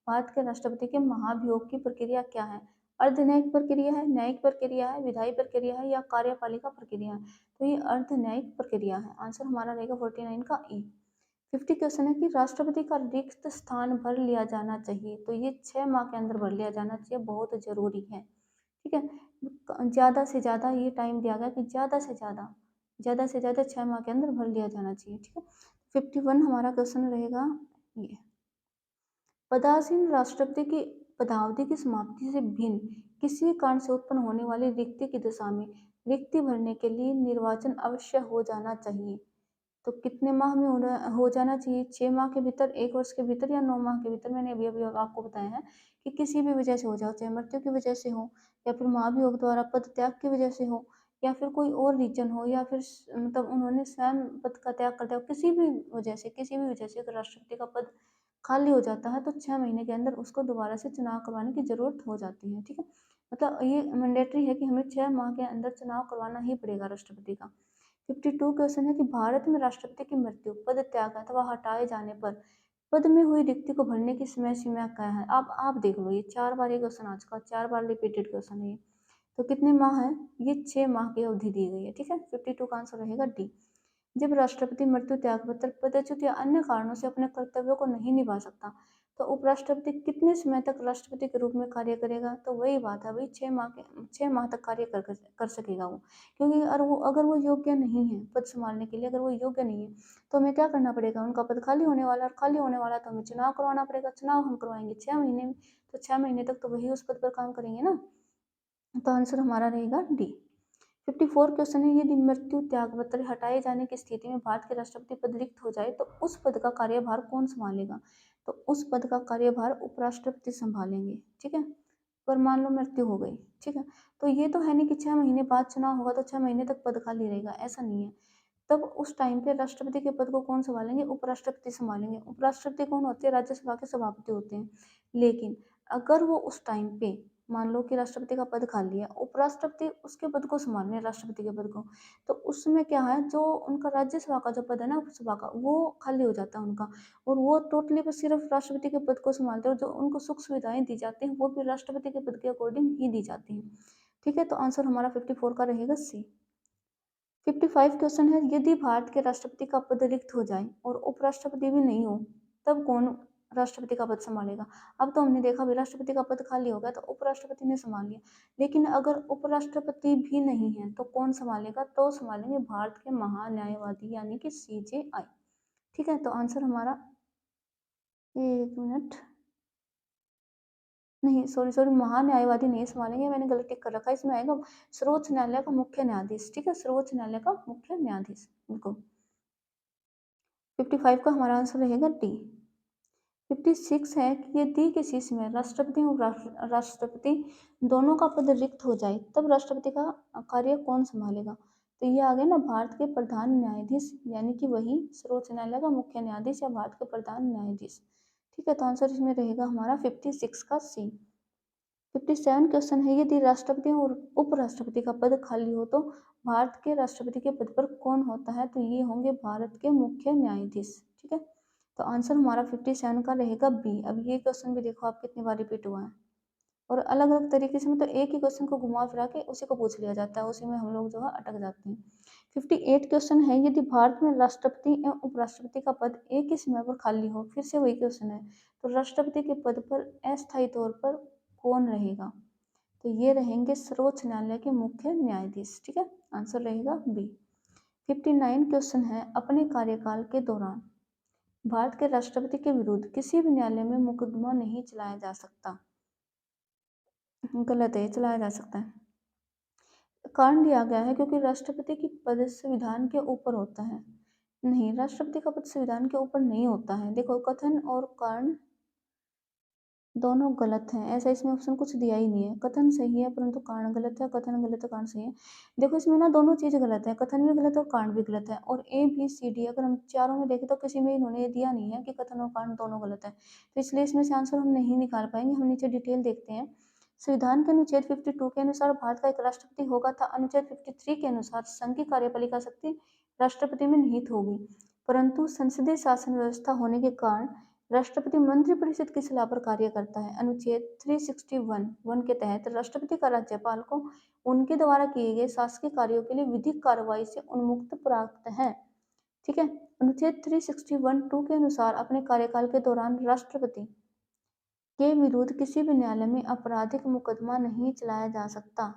भारत के राष्ट्रपति के महाभियोग की प्रक्रिया क्या है? अर्धन्यायिक प्रक्रिया है, न्यायिक प्रक्रिया है, विधायी प्रक्रिया है या कार्यपालिका प्रक्रिया है। तो ये अर्धन्यायिक प्रक्रिया है। आंसर हमारा रहेगा 49 का ए। 50 क्वेश्चन है कि राष्ट्रपति का रिक्त स्थान भर लिया जाना चाहिए। तो ये 6 माह के अंदर भर लिया जाना चाहिए, बहुत जरूरी है। ठीक है, ज्यादा से ज्यादा ये टाइम दिया गया कि ज्यादा से ज्यादा 6 माह के अंदर भर लिया जाना चाहिए। ठीक है। 51 हमारा क्वेश्चन रहेगा ये, पदासीन राष्ट्रपति की पदावधि की समाप्ति से भिन्न किसी कारण से उत्पन्न होने वाली रिक्ति की दशा में रिक्ति भरने के लिए निर्वाचन अवश्य हो जाना चाहिए। तो कितने माह में हो जाना चाहिए? 6 माह के भीतर, 1 वर्ष के भीतर या 9 माह के भीतर। मैंने अभी अभी आपको बताया है कि किसी भी वजह से हो जाओ, चाहे मृत्यु की वजह से हो, या फिर महाभियोग द्वारा पद त्याग की वजह से हो, या फिर कोई और रीजन हो, या फिर मतलब उन्होंने स्वयं पद का त्याग कर दिया, किसी भी वजह से अगर राष्ट्रपति का पद खाली हो जाता है तो 6 महीने के अंदर उसको दोबारा से चुनाव करवाने की जरूरत हो जाती है। ठीक है, मतलब ये मैंडेटरी है कि हमें 6 माह के अंदर चुनाव करवाना ही पड़ेगा राष्ट्रपति का। 52 क्वेश्चन है कि भारत में राष्ट्रपति की मृत्यु, पद त्याग अथवा हटाए जाने पर पद में हुई रिक्ति को भरने की समय सीमा क्या है। अब आप देख लो, ये 4 बार ये क्वेश्चन आ चुका, 4 बार रिपीटेड क्वेश्चन है ये। तो कितने माह है, ये 6 माह की अवधि दी गई है। ठीक है, 52 का आंसर रहेगा डी। जब राष्ट्रपति मृत्यु, त्यागपत्र, पदच्युत या अन्य कारणों से अपने कर्तव्यों को नहीं निभा सकता, तो उपराष्ट्रपति कितने समय तक राष्ट्रपति के रूप में कार्य करेगा। तो वही बात है, वही 6 माह तक कार्य कर सकेगा वो। क्योंकि अगर वो योग्य नहीं है पद संभालने के लिए, अगर वो योग्य नहीं है तो हमें क्या करना पड़ेगा, उनका पद खाली होने वाला है, और खाली होने वाला है तो हमें चुनाव करवाना पड़ेगा। चुनाव हम करवाएंगे 6 महीने में, तो 6 महीने तक तो वही उस पद पर काम करेंगे ना। तो आंसर हमारा रहेगा डी। 54 क्वेश्चन है, यदि मृत्यु, त्यागपत्र हटाए जाने की स्थिति में भारत के राष्ट्रपति पद रिक्त हो जाए तो उस पद का कार्यभार कौन संभालेगा। तो उस पद का कार्यभार उपराष्ट्रपति संभालेंगे। ठीक है, पर मान लो मृत्यु हो गई, ठीक है, तो ये तो है नहीं कि 6 महीने बाद चुनाव होगा तो 6 महीने तक पद खाली रहेगा, ऐसा नहीं है। तब उस टाइम पे राष्ट्रपति के पद को कौन संभालेंगे, उपराष्ट्रपति संभालेंगे। उपराष्ट्रपति कौन होते हैं, राज्यसभा के सभापति होते हैं। लेकिन अगर वो उस टाइम पे मान लो कि राष्ट्रपति का पद खाली है, उपराष्ट्रपति उसके पद को संभाल रहे हैं, राष्ट्रपति के पद को, तो उसमें क्या है, जो उनका राज्यसभा का जो पद है ना, उपसभा का, वो खाली हो जाता है उनका, और वो टोटली बस सिर्फ राष्ट्रपति के पद को संभालते हैं, और जो उनको सुख सुविधाएं दी जाती हैं वो भी राष्ट्रपति के पद के अकॉर्डिंग ही दी जाती हैं। ठीक है, तो आंसर हमारा 54 का रहेगा सी। 55 क्वेश्चन है, यदि भारत के राष्ट्रपति का पद रिक्त हो जाए और उपराष्ट्रपति भी नहीं हो, तब कौन राष्ट्रपति का पद संभालेगा। अब तो हमने देखा भी राष्ट्रपति का पद खाली हो गया तो उपराष्ट्रपति ने संभाल लिया, लेकिन अगर उपराष्ट्रपति भी नहीं है तो कौन संभालेगा, तो संभालेंगे भारत के महान्यायवादी यानी कि CJI। ठीक है, तो आंसर हमारा, एक मिनट, नहीं सॉरी सॉरी, महान्यायवादी नहीं संभालेंगे, मैंने गलत टिक कर रखा है, इसमें आएगा सर्वोच्च न्यायालय का मुख्य न्यायाधीश। ठीक है, सर्वोच्च न्यायालय का मुख्य न्यायाधीश, बिल्कुल। 55 का हमारा आंसर रहेगा डी। 56 है कि यदि किसी समय राष्ट्रपति और राष्ट्रपति दोनों का पद रिक्त हो जाए तब राष्ट्रपति का कार्य कौन संभालेगा। तो ये आ गया ना, भारत के प्रधान न्यायाधीश यानी कि वही सर्वोच्च न्यायालय का मुख्य न्यायाधीश या भारत के प्रधान न्यायाधीश। ठीक है, तो आंसर इसमें रहेगा हमारा 56 का सी। 57 क्वेश्चन है, यदि राष्ट्रपति और उपराष्ट्रपति का पद खाली हो तो भारत के राष्ट्रपति के पद पर कौन होता है। तो ये होंगे भारत के मुख्य न्यायाधीश। ठीक है, तो आंसर हमारा 57 का रहेगा बी। अब ये क्वेश्चन भी देखो आप कितनी बार रिपीट हुआ है, और अलग अलग तरीके से, मतलब एक ही क्वेश्चन को घुमा फिरा के उसी को पूछ लिया जाता है, उसी में हम लोग जो है अटक जाते हैं। 58 क्वेश्चन है, यदि भारत में राष्ट्रपति एवं उपराष्ट्रपति का पद एक ही समय पर खाली हो, फिर से वही क्वेश्चन है, तो राष्ट्रपति के पद पर अस्थायी तौर पर कौन रहेगा। तो ये रहेंगे सर्वोच्च न्यायालय के मुख्य न्यायाधीश। ठीक है, आंसर रहेगा बी। 59 क्वेश्चन है, अपने कार्यकाल के दौरान भारत के राष्ट्रपति के विरुद्ध किसी भी न्यायालय में मुकदमा नहीं चलाया जा सकता। गलत है, चलाया जा सकता है। कारण दिया गया है क्योंकि राष्ट्रपति की पद संविधान के ऊपर होता है। नहीं, राष्ट्रपति का पद संविधान के ऊपर नहीं होता है। देखो, कथन और कारण दोनों गलत हैं, ऐसा इसमें ऑप्शन कुछ दिया ही नहीं है। कथन सही है परंतु कारण गलत है, कथन गलत है कारण सही है। देखो, इसमें ना दोनों चीज गलत है, कथन भी गलत है और कारण भी गलत है। और ABCD अगर हम चारों में देखें तो किसी में इन्होंने ये दिया नहीं है कि कथन और कारण दोनों गलत है, तो इसलिए इसमें से आंसर हम नहीं निकाल पाएंगे। हम नीचे डिटेल देखते हैं। संविधान के अनुच्छेद 52 के अनुसार भारत का एक राष्ट्रपति होगा था। अनुच्छेद 53 के अनुसार संघ की कार्यपालिका शक्ति राष्ट्रपति में निहित होगी, परंतु संसदीय शासन व्यवस्था होने के कारण राष्ट्रपति मंत्रिपरिषद की सलाह पर कार्य करता है। अनुच्छेद 361(1) के तहत राष्ट्रपति का राज्यपाल को उनके द्वारा किए गए शासकीय कार्यों के लिए विधिक कार्रवाई से उन्मुक्त प्राप्त है। ठीक है, अनुच्छेद 361(2) के अनुसार अपने कार्यकाल के दौरान राष्ट्रपति के विरुद्ध किसी भी न्यायालय में आपराधिक मुकदमा नहीं चलाया जा सकता,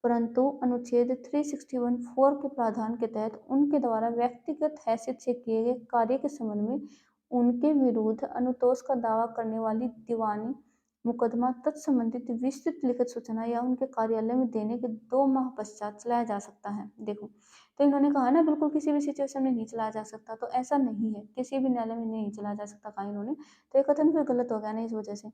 परंतु अनुच्छेद 361(4) के प्रावधान के तहत उनके द्वारा व्यक्तिगत हैसियत से किए गए कार्य के संबंध में उनके विरुद्ध अनुतोष का दावा करने वाली दीवानी मुकदमा तत्संबंधित विस्तृत लिखित सूचना या उनके कार्यालय में देने के 2 माह पश्चात चलाया जा सकता है। देखो, तो इन्होंने कहा ना बिल्कुल किसी भी सिचुएशन में नहीं चलाया जा सकता, तो ऐसा नहीं है, किसी भी न्यायालय में नहीं चलाया जा सकता कहा इन्होंने, तो ये कथन फिर गलत हो गया ना इस वजह से।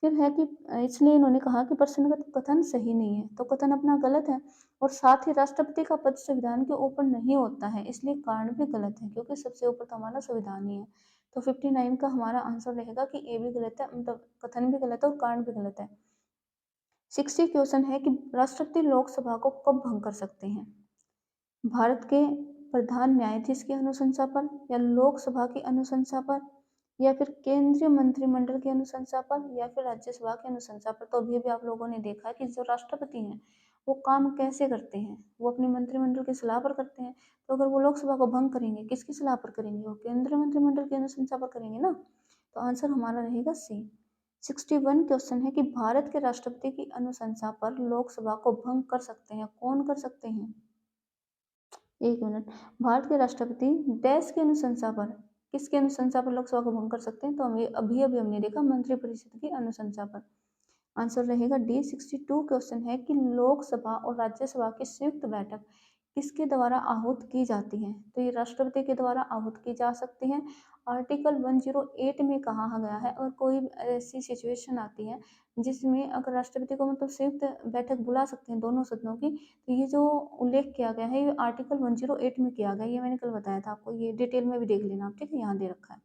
फिर है कि इसलिए इन्होंने कहा कि प्रश्नगत कथन सही नहीं है, तो कथन अपना गलत है, और साथ ही राष्ट्रपति का पद संविधान के ऊपर नहीं होता है, इसलिए कारण भी गलत है, क्योंकि सबसे ऊपर तो हमारा संविधान ही है। तो 59 का हमारा आंसर रहेगा कि ए भी गलत है, मतलब कथन भी गलत है और कारण भी गलत है। 60 क्वेश्चन है कि राष्ट्रपति लोकसभा को कब भंग कर सकते हैं। भारत के प्रधान न्यायाधीश की अनुशंसा पर, या लोकसभा की अनुशंसा पर, या फिर केंद्रीय मंत्रिमंडल की अनुशंसा पर, या फिर राज्यसभा की अनुशंसा पर। तो अभी भी आप लोगों ने देखा कि जो राष्ट्रपति हैं वो काम कैसे करते हैं, वो अपने मंत्रिमंडल की सलाह पर करते हैं। तो अगर वो लोकसभा को भंग करेंगे, किसकी सलाह पर करेंगे? वो केंद्रीय मंत्रिमंडल की अनुशंसा पर करेंगे ना। तो आंसर हमारा रहेगा सी। 61 क्वेश्चन है कि भारत के राष्ट्रपति की अनुशंसा पर लोकसभा को भंग कर सकते हैं। कौन कर सकते हैं? एक मिनट। भारत के राष्ट्रपति देश की अनुशंसा पर, किसकी अनुशंसा पर लोकसभा को भंग कर सकते हैं? तो हमें अभी अभी हमने देखा मंत्रिपरिषद की अनुशंसा पर। आंसर रहेगा डी। 62 क्वेश्चन है कि लोकसभा और राज्यसभा की संयुक्त बैठक किसके द्वारा आहूत की जाती है? तो ये राष्ट्रपति के द्वारा आहूत की जा सकती है। आर्टिकल 108 में कहा गया है, और कोई ऐसी सिचुएशन आती है जिसमें अगर राष्ट्रपति को मतलब संयुक्त बैठक बुला सकते हैं दोनों सदनों की, तो ये जो उल्लेख किया गया है ये आर्टिकल 108 में किया गया है। ये मैंने कल बताया था आपको, ये डिटेल में भी देख लेना आप, ठीक है, यहाँ दे रखा है।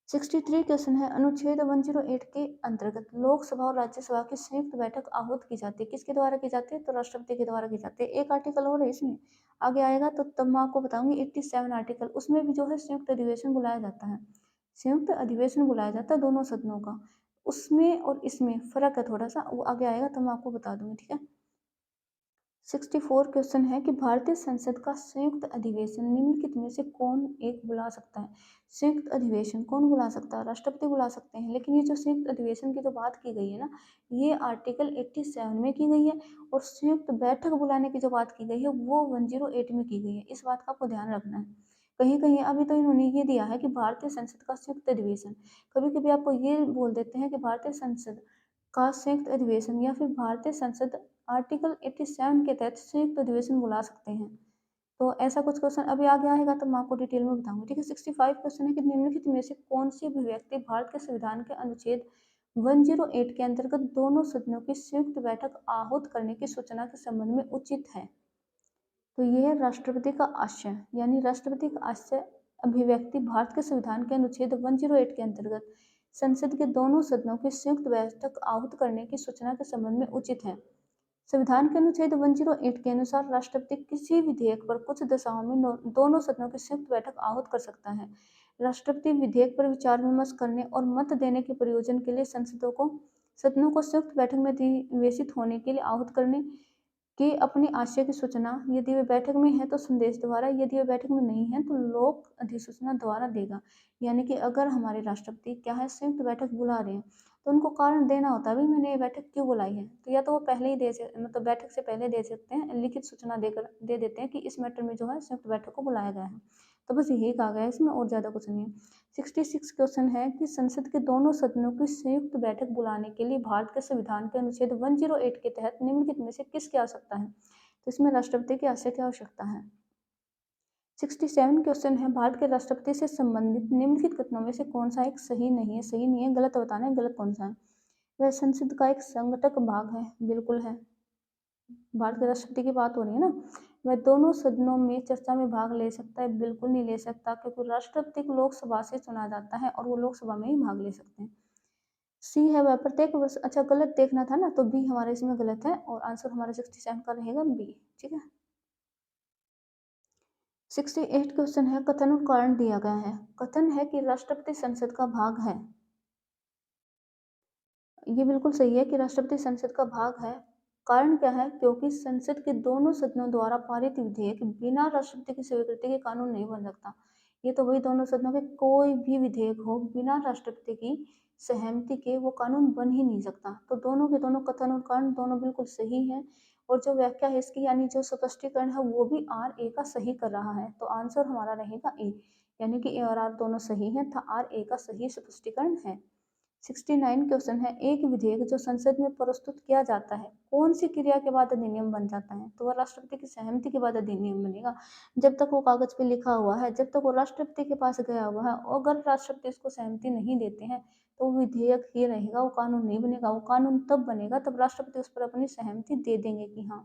63 क्वेश्चन है, अनुच्छेद 108 के अंतर्गत लोकसभा और राज्यसभा की संयुक्त बैठक आहूत की जाती है। किसके द्वारा की जाती है? तो राष्ट्रपति के द्वारा की जाती है। एक आर्टिकल और है इसमें, आगे आएगा तो तब मैं आपको बताऊंगी। 87 आर्टिकल, उसमें भी जो है संयुक्त अधिवेशन बुलाया जाता है। संयुक्त अधिवेशन बुलाया जाता है दोनों सदनों का। उसमें और इसमें फर्क है थोड़ा सा, वो आगे आएगा तो मैं आपको बता दूंगी, ठीक है। 64 क्वेश्चन है कि भारतीय संसद का संयुक्त अधिवेशन निम्नलिखित में से कौन एक बुला सकता है? संयुक्त अधिवेशन कौन बुला सकता है? राष्ट्रपति बुला सकते हैं। लेकिन ये जो संयुक्त अधिवेशन की जो बात की गई है ना, ये आर्टिकल 87 में की गई है, और संयुक्त बैठक बुलाने की जो बात की गई है वो 108 में की गई है। इस बात का आपको ध्यान रखना है। कहीं कहीं अभी तो इन्होंने ये दिया है कि भारतीय संसद का संयुक्त अधिवेशन, कभी कभी आपको ये बोल देते हैं कि भारतीय संसद का संयुक्त अधिवेशन, या फिर भारतीय संसद आर्टिकल 87 के तहत संयुक्त अधिवेशन बुला सकते हैं। तो ऐसा कुछ क्वेश्चन अभी आगे आएगा तो मैं आपको डिटेल में बताऊंगी, ठीक है। 65 क्वेश्चन है कि निम्नलिखित में से कौन सी अभिव्यक्ति भारत के संविधान के अनुच्छेद 108 के अंतर्गत दोनों सदनों की संयुक्त बैठक आहूत करने की सूचना के संबंध में उचित है? तो यह है राष्ट्रपति का आशय, यानी राष्ट्रपति का आशय अभिव्यक्ति भारत के संविधान के अनुच्छेद 108 के अंतर्गत संसद के दोनों सदनों की संयुक्त बैठक आहूत करने की सूचना के संबंध में उचित है। संविधान के अनुच्छेद 108 के अनुसार राष्ट्रपति किसी विधेयक पर कुछ दशाओं में दोनों सदनों की संयुक्त बैठक आहूत कर सकता है। राष्ट्रपति विधेयक पर विचार विमर्श करने और मत देने के प्रयोजन के लिए सदनों को संयुक्त बैठक में अधिवेशित होने के लिए आहूत करने कि अपने आशय की सूचना यदि वे बैठक में है तो संदेश द्वारा, यदि वे बैठक में नहीं है तो लोक अधिसूचना द्वारा देगा। यानी कि अगर हमारे राष्ट्रपति क्या है संयुक्त बैठक बुला रहे हैं तो उनको कारण देना होता है, भाई मैंने ये बैठक क्यों बुलाई है। तो या तो वो पहले ही मतलब बैठक से पहले दे सकते हैं, लिखित सूचना देकर दे देते हैं कि इस मैटर में जो है संयुक्त बैठक को बुलाया गया है। तो बस यही कहा गया है इसमें, और ज्यादा कुछ नहीं है। 66 क्वेश्चन है कि संसद के दोनों सदनों की संयुक्त बैठक बुलाने के लिए भारत के संविधान के अनुच्छेद 108 के तहत निम्नलिखित में से किसकी आवश्यकता है? तो इसमें राष्ट्रपति के आशय की आवश्यकता है। 67 क्वेश्चन है, भारत के राष्ट्रपति से संबंधित निम्नलिखित कथनों में से कौन सा एक सही नहीं है? सही नहीं है, गलत बताना है, गलत कौन सा है? वह संसद का एक संगठक भाग है, बिल्कुल है। भारत के राष्ट्रपति की बात हो रही है ना। वह दोनों सदनों में चर्चा में भाग ले सकता है, बिल्कुल नहीं ले सकता, क्योंकि राष्ट्रपति को लोकसभा से चुना जाता है और वो लोकसभा में ही भाग ले सकते हैं। सी है वह प्रत्येक वर्ष, अच्छा गलत देखना था ना, तो बी हमारा इसमें गलत है, और आंसर हमारा 67 का रहेगा बी, ठीक है। 68 क्वेश्चन है, कथन और कारण दिया गया है। कथन है कि राष्ट्रपति संसद का भाग है, ये बिल्कुल सही है कि राष्ट्रपति संसद का भाग है। कारण क्या है? क्योंकि संसद के दोनों सदनों द्वारा पारित विधेयक बिना राष्ट्रपति की स्वीकृति के कानून नहीं बन सकता। ये तो वही दोनों सदनों के कोई भी विधेयक हो बिना राष्ट्रपति की सहमति के वो कानून बन ही नहीं सकता। तो दोनों के दोनों कथन और कारण दोनों बिल्कुल सही हैं, और जो व्याख्या है इसकी यानी जो स्पष्टीकरण है वो भी आर ए का सही कर रहा है। तो आंसर हमारा रहेगा ए, यानी कि ए और आर दोनों सही हैं, था आर ए का सही स्पष्टीकरण है। 69 क्वेश्चन है, एक विधेयक जो संसद में प्रस्तुत किया जाता है कौन सी क्रिया के बाद अधिनियम बन जाता है? तो वह राष्ट्रपति की सहमति के बाद अधिनियम बनेगा। जब तक वो कागज पे लिखा हुआ है, जब तक वो राष्ट्रपति के पास गया हुआ है, और अगर राष्ट्रपति उसको सहमति नहीं देते हैं तो वो विधेयक ही रहेगा, वो कानून नहीं बनेगा। वो कानून तब बनेगा तब राष्ट्रपति उस पर अपनी सहमति दे देंगे कि हाँ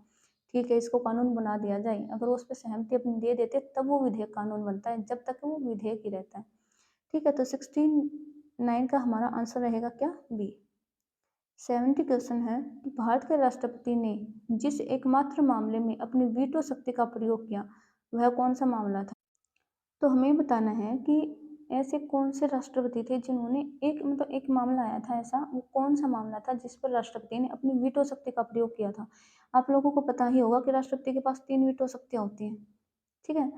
ठीक है इसको कानून बना दिया जाए। अगर वो उस पर सहमति अपनी दे देते तब वो विधेयक कानून बनता है, जब तक वो विधेयक ही रहता है, ठीक है। तो 69 का हमारा आंसर रहेगा क्या? बी। 70 क्वेश्चन है कि भारत के राष्ट्रपति ने जिस एकमात्र मामले में अपनी वीटो शक्ति का प्रयोग किया वह कौन-सा मामला था? तो हमें बताना है कि ऐसे कौन से राष्ट्रपति थे जिन्होंने एक मामला आया था ऐसा, वो कौन-सा मामला था जिस पर राष्ट्रपति ने अपनी वीटो शक्ति का प्रयोग किया था? आप लोगों को पता ही होगा कि राष्ट्रपति के पास 3 वीटो शक्तियाँ होती हैं, ठीक है?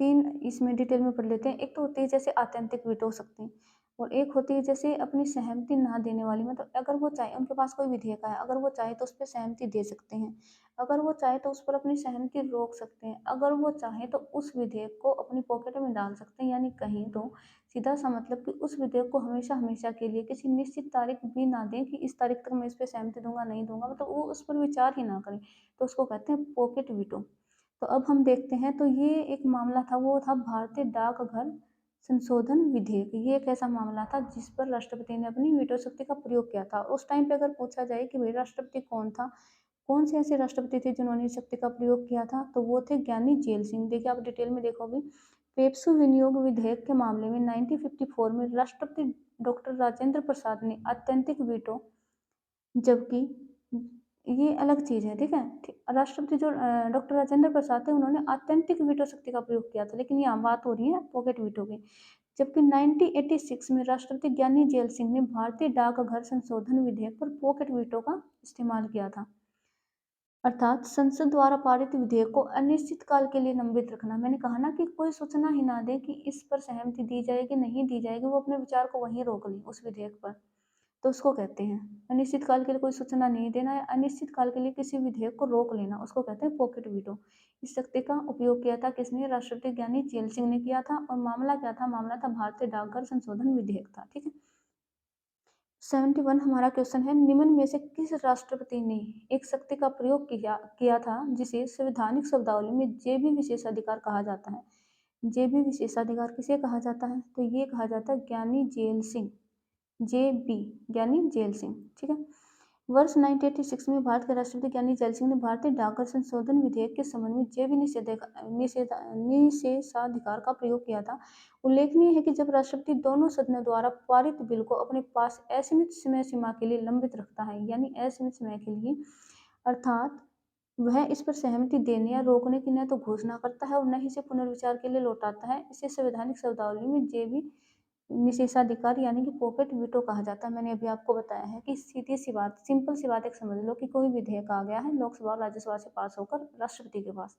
3 इसमें डिटेल में पढ़ लेते हैं। एक तो होती है जैसे आत्यंतिक वीटो शक्ति और एक होती है जैसे अपनी सहमति ना देने वाली, मतलब अगर वो चाहे, उनके पास कोई विधेयक आया, अगर वो चाहे तो उस पे सहमति दे सकते हैं। अगर वो चाहे तो उस पर अपनी सहमति रोक सकते हैं। अगर वो चाहे तो उस विधेयक को अपनी पॉकेट में डाल सकते हैं, यानी कहीं तो सीधा-सा मतलब कि उस विधेयक को हमेशा-हमेशा के लिए किसी निश्चित तारीख भी ना दें कि इस तारीख तक मैं इस पे सहमति दूँगा, नहीं दूँगा, मतलब वो उस पर विचार ही ना करें। तो उसको कहते हैं पॉकेट वीटो। तो अब हम देखते हैं, तो ये एक मामला था, वो था भारतीय डाकघर संशोधन विधेयक। ये एक ऐसा मामला था जिस पर राष्ट्रपति ने अपनी वीटो शक्ति का प्रयोग किया था। उस टाइम पे अगर पूछा जाए कि भाई राष्ट्रपति कौन था, कौन से ऐसे राष्ट्रपति थे जिन्होंने इस शक्ति का प्रयोग किया था, तो वो थे ज्ञानी जेल सिंह। देखिए आप डिटेल में देखोगे, पेप्सू विनियोग विधेयक के मामले में 1954 में राष्ट्रपति डॉक्टर राजेंद्र प्रसाद ने आत्यंतिक वीटो, जबकि ये अलग चीज़ है, ठीक है? राष्ट्रपति जो डॉक्टर राजेंद्र प्रसाद थे, उन्होंने आत्यंतिक वीटो शक्ति का प्रयोग किया था, लेकिन यहाँ बात हो रही है पॉकेट वीटो की। जबकि 1986 में राष्ट्रपति ज्ञानी जेल सिंह ने भारतीय डाकघर संशोधन विधेयक पर पॉकेट वीटो का इस्तेमाल किया था। अर्थात संसद द्वारा पारित विधेयक को अनिश्चित काल के लिए लंबित रखना। मैंने कहा ना कि कोई सूचना ही ना दे कि इस पर सहमति दी जाएगी, नहीं दी जाएगी, वो अपने विचार को वहीं रोक लें उस विधेयक पर। तो उसको कहते हैं अनिश्चित काल के लिए कोई सूचना नहीं देना या अनिश्चित काल के लिए किसी विधेयक को रोक लेना, उसको कहते हैं पॉकेट वीटो। इस शक्ति का उपयोग किया था किसने? राष्ट्रपति ज्ञानी जेल सिंह ने किया था। और मामला क्या था? मामला था भारतीय डाकघर संशोधन विधेयक था, ठीक है। 71 हमारा क्वेश्चन है, निम्न में से किस राष्ट्रपति ने एक शक्ति का प्रयोग किया किया था जिसे संवैधानिक शब्दावली में जेबी विशेषाधिकार कहा जाता है? जेबी विशेषाधिकार किसे कहा जाता है? तो ये कहा जाता है ज्ञानी जेल सिंह, जेबी, ज्ञानी जेल सिंह, ठीक है। वर्ष 1986 में भारत के राष्ट्रपति ज्ञानी जेल सिंह ने भारतीय डाकघर संशोधन विधेयक के संबंध में जेबी निषेधाधिकार का प्रयोग किया था। उल्लेखनीय है कि जब राष्ट्रपति दोनों सदनों द्वारा पारित बिल को अपने पास असीमित समय सीमा के लिए लंबित रखता है, यानी असीमित समय के लिए, अर्थात वह इस पर सहमति देने या रोकने की न तो घोषणा करता है और न ही इसे पुनर्विचार के लिए लौटाता है, इसे संवैधानिक शब्दावली में जेबी निषेधाधिकार यानी कि पॉकेट वीटो कहा जाता है। मैंने अभी आपको बताया है कि सीधी सी बात, सिंपल सी बात एक समझ लो कि कोई विधेयक आ गया है लोकसभा और राज्यसभा से पास होकर राष्ट्रपति के पास,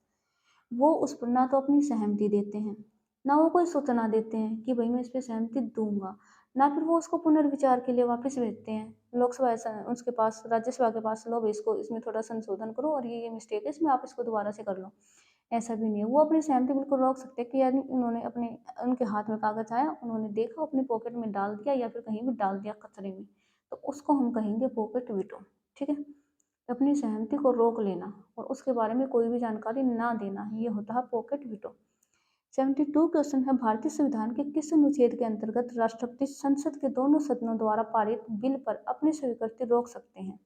वो उस पर ना तो अपनी सहमति देते हैं, ना वो कोई सूचना देते हैं कि भाई मैं इस पे सहमति दूंगा, ना फिर वो उसको पुनर्विचार के लिए वापस भेजते हैं लोकसभा, ऐसा उसके पास, राज्यसभा के पास, लो भाई इसको, इसमें थोड़ा संशोधन करो और ये मिस्टेक है इसमें, आप इसको दोबारा से कर लो। ऐसा भी नहीं है, वो अपनी सहमति बिल्कुल रोक सकते हैं कि यानी उन्होंने अपने, उनके हाथ में कागज आया, उन्होंने देखा, अपनी पॉकेट में डाल दिया या फिर कहीं भी डाल दिया कचरे में, तो उसको हम कहेंगे पॉकेट वीटो, ठीक है। अपनी सहमति को रोक लेना और उसके बारे में कोई भी जानकारी ना देना, ये होता है पॉकेट वीटो। 72 क्वेश्चन है, भारतीय संविधान के किस अनुच्छेद के अंतर्गत राष्ट्रपति संसद के दोनों सदनों द्वारा पारित बिल पर अपनी स्वीकृति रोक सकते हैं?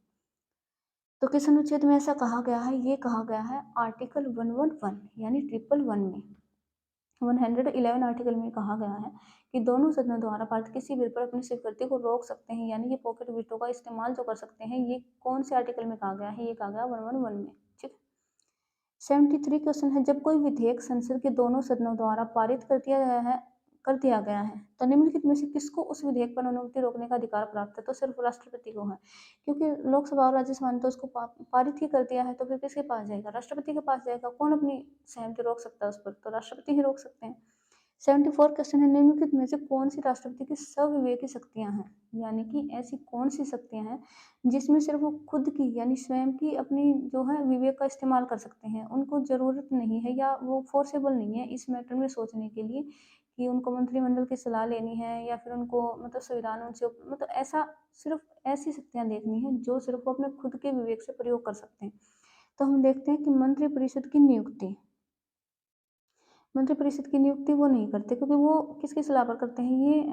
तो किस अनुच्छेद में ऐसा कहा गया है? ये कहा गया है आर्टिकल 111 यानी 111 में, 111 आर्टिकल में कहा गया है कि दोनों सदनों द्वारा पारित किसी बिल पर अपनी स्वीकृति को रोक सकते हैं, यानी कि पॉकेट वीटो का इस्तेमाल जो कर सकते हैं। ये कौन से आर्टिकल में कहा गया है? ये कहा गया 111 में, ठीक। 73 क्वेश्चन है, जब कोई विधेयक संसद के दोनों सदनों द्वारा पारित कर दिया गया है तो निम्नलिखित में से किसको उस विधेयक पर अनुमति रोकने का अधिकार प्राप्त है? तो सिर्फ राष्ट्रपति को है, क्योंकि लोकसभा और राज्यसभा ने तो उसको पारित ही कर दिया है, तो फिर किसके पास जाएगा? राष्ट्रपति के पास जाएगा। कौन अपनी सहमति रोक सकता है उस पर? तो राष्ट्रपति ही रोक सकते हैं। 74 क्वेश्चन है, निम्नलिखित में से कौन सी राष्ट्रपति की स्व-विवेकी शक्तियां हैं? यानी कि ऐसी कौन सी शक्तियां हैं जिसमें सिर्फ वो खुद की यानी स्वयं की अपनी जो है विवेक का इस्तेमाल कर सकते हैं, उनको जरूरत नहीं है या वो फोर्सेबल नहीं है इस मैटर में सोचने के लिए कि उनको मंत्रिमंडल की सलाह लेनी है या फिर उनको मतलब संविधान उनसे मतलब ऐसा, सिर्फ ऐसी शक्तियां देखनी है जो सिर्फ वो अपने खुद के विवेक से प्रयोग कर सकते हैं। तो हम देखते हैं कि मंत्रिपरिषद की नियुक्ति, मंत्रिपरिषद की नियुक्ति वो नहीं करते, क्योंकि वो किसकी सलाह पर करते हैं? ये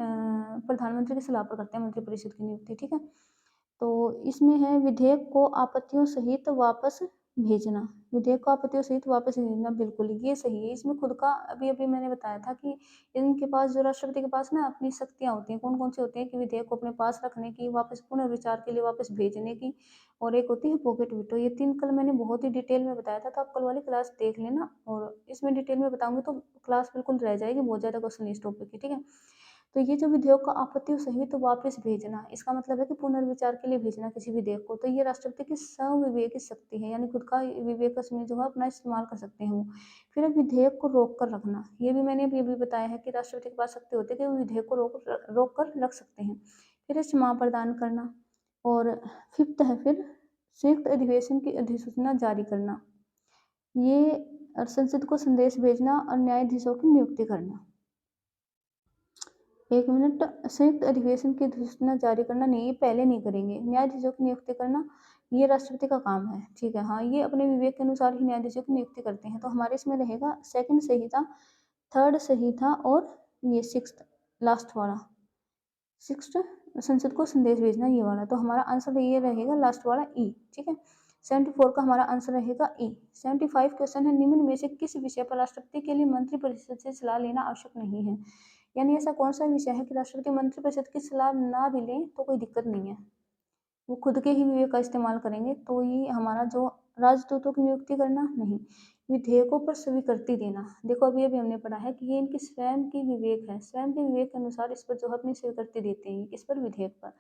प्रधानमंत्री की सलाह पर करते हैं मंत्रिपरिषद की नियुक्ति, ठीक है। तो इसमें है विधेयक को आपत्तियों सहित वापस भेजना, विधेयक को आपत्तियों सहित वापस भेजना, बिल्कुल ये सही है। इसमें खुद का अभी-अभी मैंने बताया था कि इनके पास जो राष्ट्रपति के पास ना अपनी शक्तियाँ होती हैं, कौन-कौन सी होती हैं कि विधेयक को अपने पास रखने की, वापस पुनर्विचार के लिए वापस भेजने की और एक होती है पॉकेट वीटो। ये 3 कल मैंने बहुत ही डिटेल में बताया था, तो आप कल वाली क्लास देख लेना और इसमें डिटेल में बताऊँगी तो क्लास बिल्कुल रह जाएगी, बहुत ज़्यादा क्वेश्चन इस टॉपिक के, ठीक है? तो ये जो विधेयक का आपत्तियों सहित वापस भेजना, इसका मतलब है कि पुनर्विचार के लिए भेजना किसी विधेयक को, तो ये राष्ट्रपति की स्वविवेकी शक्ति है, यानी खुद का विवेक इसमें जो है अपना इस्तेमाल कर सकते हैं वो। फिर है विधेयक को रोक कर रखना, ये भी मैंने अभी बताया है कि राष्ट्रपति के पास शक्ति होती है कि वो विधेयक को रोक कर रख सकते हैं। फिर है क्षमा प्रदान करना और फिफ्थ है फिर संयुक्त अधिवेशन की अधिसूचना जारी करना, ये संसद को संदेश भेजना और न्यायाधीशों की नियुक्ति करना। 1 मिनट, संयुक्त अधिवेशन की अधिसूचना जारी करना नहीं, ये पहले नहीं करेंगे। न्यायाधीशों की नियुक्ति करना, ये राष्ट्रपति का काम है, ठीक है? हाँ, ये अपने विवेक के अनुसार ही न्यायाधीशों की नियुक्ति करते हैं। तो हमारे इसमें रहेगा सेकंड सही था, थर्ड सही था और ये सिक्स्थ लास्ट वाला, सिक्स्थ संसद को संदेश भेजना ये वाला। तो हमारा आंसर ये रहेगा लास्ट वाला ई, ठीक है? 74 का हमारा आंसर रहेगा ई। 75 क्वेश्चन है, निम्न में से किस विषय पर राष्ट्रपति के लिए मंत्रिपरिषद से सलाह लेना आवश्यक नहीं है? यानी ऐसा कौन सा विषय है कि राष्ट्रपति मंत्रिपरिषद की सलाह ना भी लें तो कोई दिक्कत नहीं है, वो खुद के ही विवेक का इस्तेमाल करेंगे। तो ये हमारा जो राजदूतों की नियुक्ति करना नहीं, विधेयकों पर स्वीकृति देना। देखो अभी हमने पढ़ा है कि ये इनकी स्वयं की विवेक है, स्वयं के विवेक के अनुसार इस पर जो है अपनी स्वीकृति देते हैं, इस पर विधेयक पर।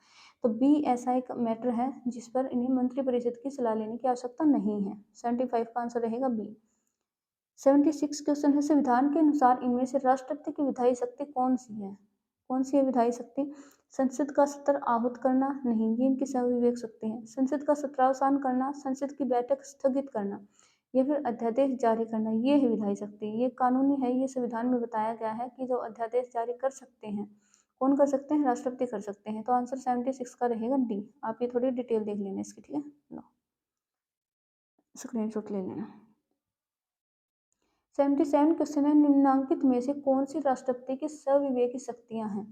तो बी ऐसा एक मैटर है जिस पर इन्हें मंत्रिपरिषद की सलाह लेने की आवश्यकता नहीं है। 75 का आंसर रहेगा बी। 76 क्वेश्चन है, संविधान के अनुसार इनमें से राष्ट्रपति की विधायी शक्ति कौन सी है? कौन सी है विधायी शक्ति? संसद का सत्र आहूत करना नहीं, ये इनकी स्वविवेक शक्ति है। संसद का सत्रावसान करना, संसद की बैठक स्थगित करना या फिर अध्यादेश जारी करना, ये है विधायी शक्ति। ये कानूनी है, ये संविधान में बताया गया है कि जो अध्यादेश जारी कर सकते हैं, कौन कर सकते हैं? राष्ट्रपति कर सकते हैं। तो आंसर 76 का रहेगा डी। आप ये थोड़ी डिटेल देख लेना इसकी, ठीक है? लो स्क्रीनशॉट ले लेना। 77 क्वेश्चन है, निम्नांकित में से कौन सी राष्ट्रपति की स्वविवेकी शक्तियां हैं?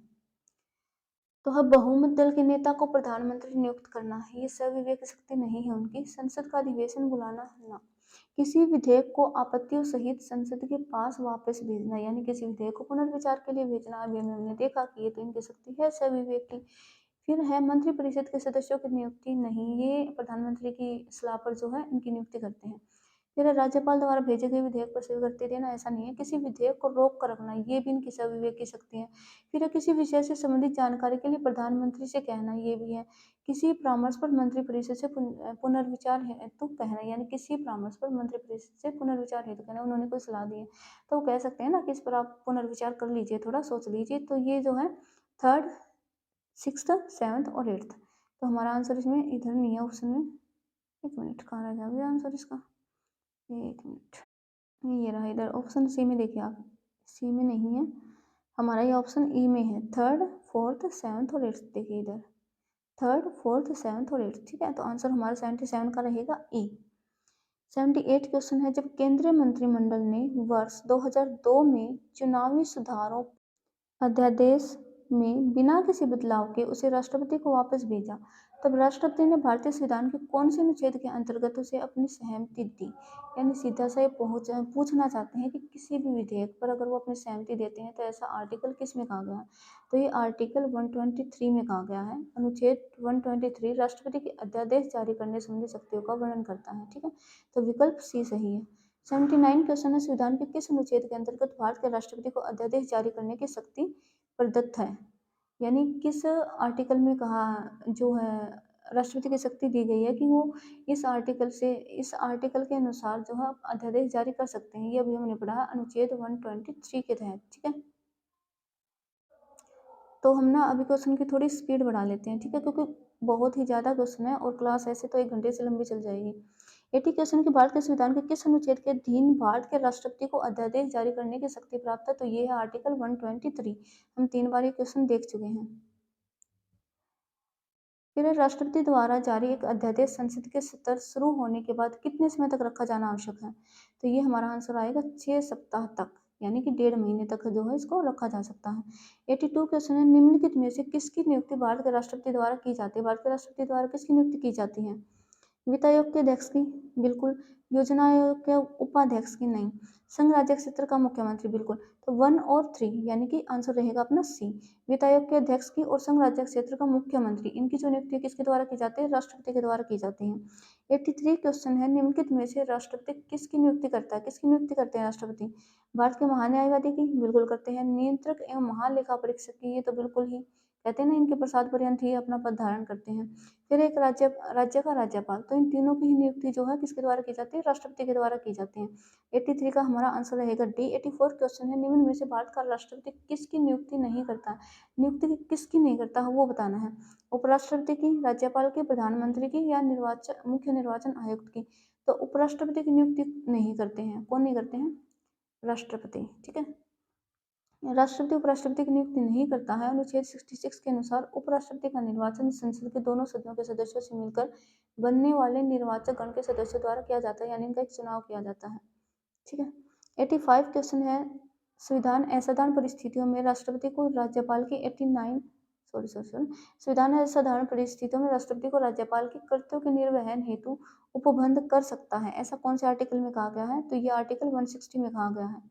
तो अब बहुमत दल के नेता को प्रधानमंत्री नियुक्त करना, ये स्वविवेक शक्ति नहीं है उनकी। संसद का अधिवेशन बुलाना ना, किसी विधेयक को आपत्तियों सहित संसद के पास वापस भेजना, यानी किसी विधेयक को पुनर्विचार के लिए भेजना। अभी हमने देखा कि ये तो इनकी शक्ति है स्वविवेक की। फिर है मंत्रिपरिषद के सदस्यों की नियुक्ति नहीं, ये प्रधानमंत्री की सलाह पर जो है इनकी नियुक्ति करते हैं। फिर राज्यपाल द्वारा भेजे गए विधेयक पर स्वीकृति देना, ऐसा नहीं है। किसी विधेयक को रोक कर रखना, ये भी इनकी स्वविवेक की शक्ति है। फिर किसी विषय से संबंधित जानकारी के लिए प्रधानमंत्री से कहना, ये भी है। किसी परामर्श पर मंत्रिपरिषद से पुनर्विचार हेतु कहना, यानी किसी परामर्श पर मंत्रिपरिषद से पुनर्विचार हेतु कहना, उन्होंने कोई सलाह दी है तो वो कह सकते हैं ना कि इस पर आप पुनर्विचार कर लीजिए, थोड़ा सोच लीजिए। तो ये जो है थर्ड, सिक्स्थ, सेवन्थ और एट्थ। तो हमारा आंसर इसमें इधर नहीं है ऑप्शन में। एक मिनट, कहाँ रह गया आंसर इसका? एक मिनट, ये रहा इधर ऑप्शन सी में, देखिए आप, सी में नहीं है हमारा, ये ऑप्शन ई में है। थर्ड, फोर्थ, सेवन्थ और एट्थ, देखिए इधर थर्ड, फोर्थ, सेवन्थ और एट्थ, ठीक है? तो आंसर हमारा 77 का रहेगा ई। 78 क्वेश्चन है, जब केंद्रीय मंत्रिमंडल ने वर्ष 2002 में चुनावी सुधारों अध्यादेश में बिना किसी बदलाव के उसे राष्ट्रपति को वापस भेजा, तब राष्ट्रपति ने भारतीय संविधान के कौन से अनुच्छेद के अंतर्गत उसे अपनी सहमति दी? यानी सीधा सा ये पूछना चाहते हैं कि किसी भी विधेयक पर अगर वो अपनी सहमति देते हैं तो ऐसा आर्टिकल किस में कहा गया है? तो ये आर्टिकल 123 में कहा गया है। अनुच्छेद 123 राष्ट्रपति के अध्यादेश जारी करने संबंधी शक्तियों का वर्णन करता है, ठीक है? तो विकल्प सी सही है। 79 क्वेश्चन है, संविधान के किस अनुच्छेद के अंतर्गत भारत के राष्ट्रपति को अध्यादेश जारी करने की शक्ति प्रदत्त है? यानी किस आर्टिकल में कहा जो है राष्ट्रपति की शक्ति दी गई है कि वो इस आर्टिकल से, इस आर्टिकल के अनुसार जो है अध्यादेश जारी कर सकते हैं। ये अभी हमने पढ़ा अनुच्छेद 123 के तहत, ठीक है? तो हम ना अभी क्वेश्चन की थोड़ी स्पीड बढ़ा लेते हैं, ठीक है? क्योंकि बहुत ही ज़्यादा क्वेश्चन है और क्लास ऐसे तो 1 घंटे से लंबी चल जाएगी। 80 क्वेश्चन की भारत के संविधान के किस अनुच्छेद के अधीन भारत के राष्ट्रपति को अध्यादेश जारी करने की शक्ति प्राप्त है? तो ये है आर्टिकल 123। हम 3 बार ये क्वेश्चन देख चुके हैं। फिर राष्ट्रपति द्वारा जारी एक अध्यादेश संसद के सत्र शुरू होने के बाद कितने समय तक रखा जाना आवश्यक है? तो ये हमारा आंसर आएगा 6 सप्ताह तक, यानी कि 1.5 महीने तक जो है इसको रखा जा सकता है। 82 क्वेश्चन है, निम्नलिखित में से किसकी नियुक्ति भारत के राष्ट्रपति द्वारा की जाती है? भारत के राष्ट्रपति द्वारा किसकी नियुक्ति की जाती है? वित्त आयोग के अध्यक्ष की? बिल्कुल। योजना आयोग के उपाध्यक्ष की? नहीं। संघ राज्य क्षेत्र का मुख्यमंत्री? बिल्कुल। तो 1 और 3 यानी कि आंसर रहेगा अपना सी। वित्त आयोग के अध्यक्ष की और संघ राज्य क्षेत्र का मुख्यमंत्री, इनकी जो नियुक्ति किसके द्वारा की जाती है? राष्ट्रपति के द्वारा की जाती है। 83 क्वेश्चन है, निम्नलिखित में से राष्ट्रपति किसकी नियुक्ति करता है? किसकी नियुक्ति करते हैं राष्ट्रपति? भारत के महान्यायवादी की? बिल्कुल करते हैं। नियंत्रक एवं महालेखा परीक्षक की? ये तो बिल्कुल ही कहते हैं ना, इनके प्रसाद पर्यंत ही अपना पद धारण करते हैं। फिर एक राज्य का राज्यपाल, तो इन तीनों की ही नियुक्ति जो है किसके द्वारा की जाती है? राष्ट्रपति के द्वारा की जाती है। 83 का हमारा आंसर रहेगा डी। 84 क्वेश्चन है, निम्न में से भारत का राष्ट्रपति किसकी नियुक्ति नहीं करता? नियुक्ति किसकी नहीं करता है वो बताना है। उपराष्ट्रपति की, राज्यपाल की, प्रधानमंत्री की या मुख्य निर्वाचन आयुक्त की? तो उपराष्ट्रपति की नियुक्ति नहीं करते हैं। कौन नहीं करते हैं? राष्ट्रपति। ठीक है। राष्ट्रपति उपराष्ट्रपति की नियुक्ति नहीं करता है। अनुच्छेद 66 के अनुसार उपराष्ट्रपति का निर्वाचन संसद के दोनों सदनों के सदस्यों से मिलकर बनने वाले निर्वाचक गण के सदस्यों द्वारा किया जाता है, यानी इनका एक चुनाव किया जाता है। ठीक है। 85 क्वेश्चन है, संविधान असाधारण परिस्थितियों में राष्ट्रपति को राज्यपाल की 89 सॉरी सॉरी सॉरी संविधान असाधारण परिस्थितियों में राष्ट्रपति को राज्यपाल के कर्तव्यों के निर्वहन हेतु उपबंध कर सकता है। ऐसा कौन से आर्टिकल में कहा गया है? तो ये आर्टिकल 160 में कहा गया है।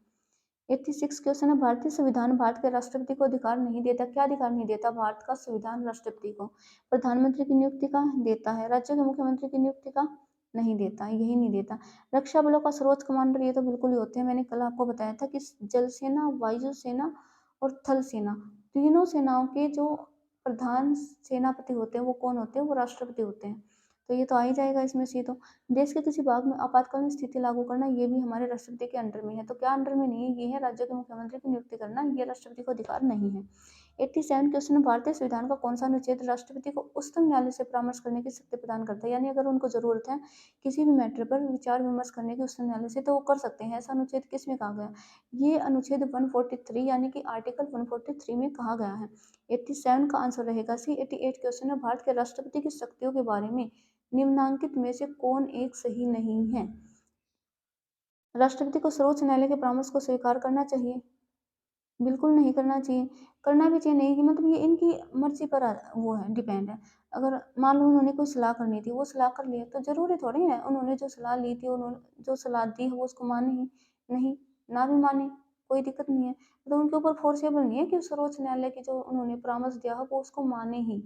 86 क्वेश्चन है, भारतीय संविधान भारत के राष्ट्रपति को अधिकार नहीं देता। क्या अधिकार नहीं देता भारत का संविधान राष्ट्रपति को? प्रधानमंत्री की नियुक्ति का देता है, राज्य के मुख्यमंत्री की नियुक्ति का नहीं देता, यही नहीं देता। रक्षा बलों का सर्वोच्च कमांडर ये तो बिल्कुल ही होते हैं, मैंने कल आपको बताया था कि जल सेना, वायु सेना और थल सेना, तीनों सेनाओं के जो प्रधान सेनापति होते हैं वो कौन होते हैं? वो राष्ट्रपति होते हैं। तो ये तो आ ही जाएगा इसमें से। तो देश के किसी भाग में आपातकालीन स्थिति लागू करना, ये भी हमारे राष्ट्रपति के अंडर में है। तो क्या अंडर में नहीं है? ये है राज्य के मुख्यमंत्री की नियुक्ति करना, ये राष्ट्रपति को अधिकार नहीं है। 87 क्वेश्चन, भारतीय संविधान का कौन सा अनुच्छेद राष्ट्रपति को उच्चतम न्यायालय से परामर्श करने की शक्ति प्रदान करता है? यानी अगर उनको जरूरत है किसी भी मैटर पर विचार विमर्श करने की उच्चतम न्यायालय से, तो वो कर सकते हैं। ऐसा अनुच्छेद किस में कहा गया? ये अनुच्छेद 143 यानी कि आर्टिकल 143 में कहा गया है। 87 का आंसर रहेगा सी। 88 क्वेश्चन है, भारत के राष्ट्रपति की शक्तियों के बारे में निम्नांकित में से कौन एक सही नहीं है? राष्ट्रपति को सर्वोच्च न्यायालय के परामर्श को स्वीकार करना चाहिए? बिल्कुल नहीं करना चाहिए। करना भी चाहिए नहीं, कि मतलब ये इनकी मर्जी पर वो है, डिपेंड है। अगर मान लो उन्होंने कोई सलाह करनी थी, वो सलाह कर लिया, तो जरूरी थोड़ी है उन्होंने जो सलाह ली थी, उन्होंने जो सलाह दी है वो उसको माने ही नहीं, ना भी माने कोई दिक्कत नहीं है। तो उनके ऊपर फोर्सेबल नहीं है कि सर्वोच्च न्यायालय की जो उन्होंने परामर्श दिया है वो उसको माने ही।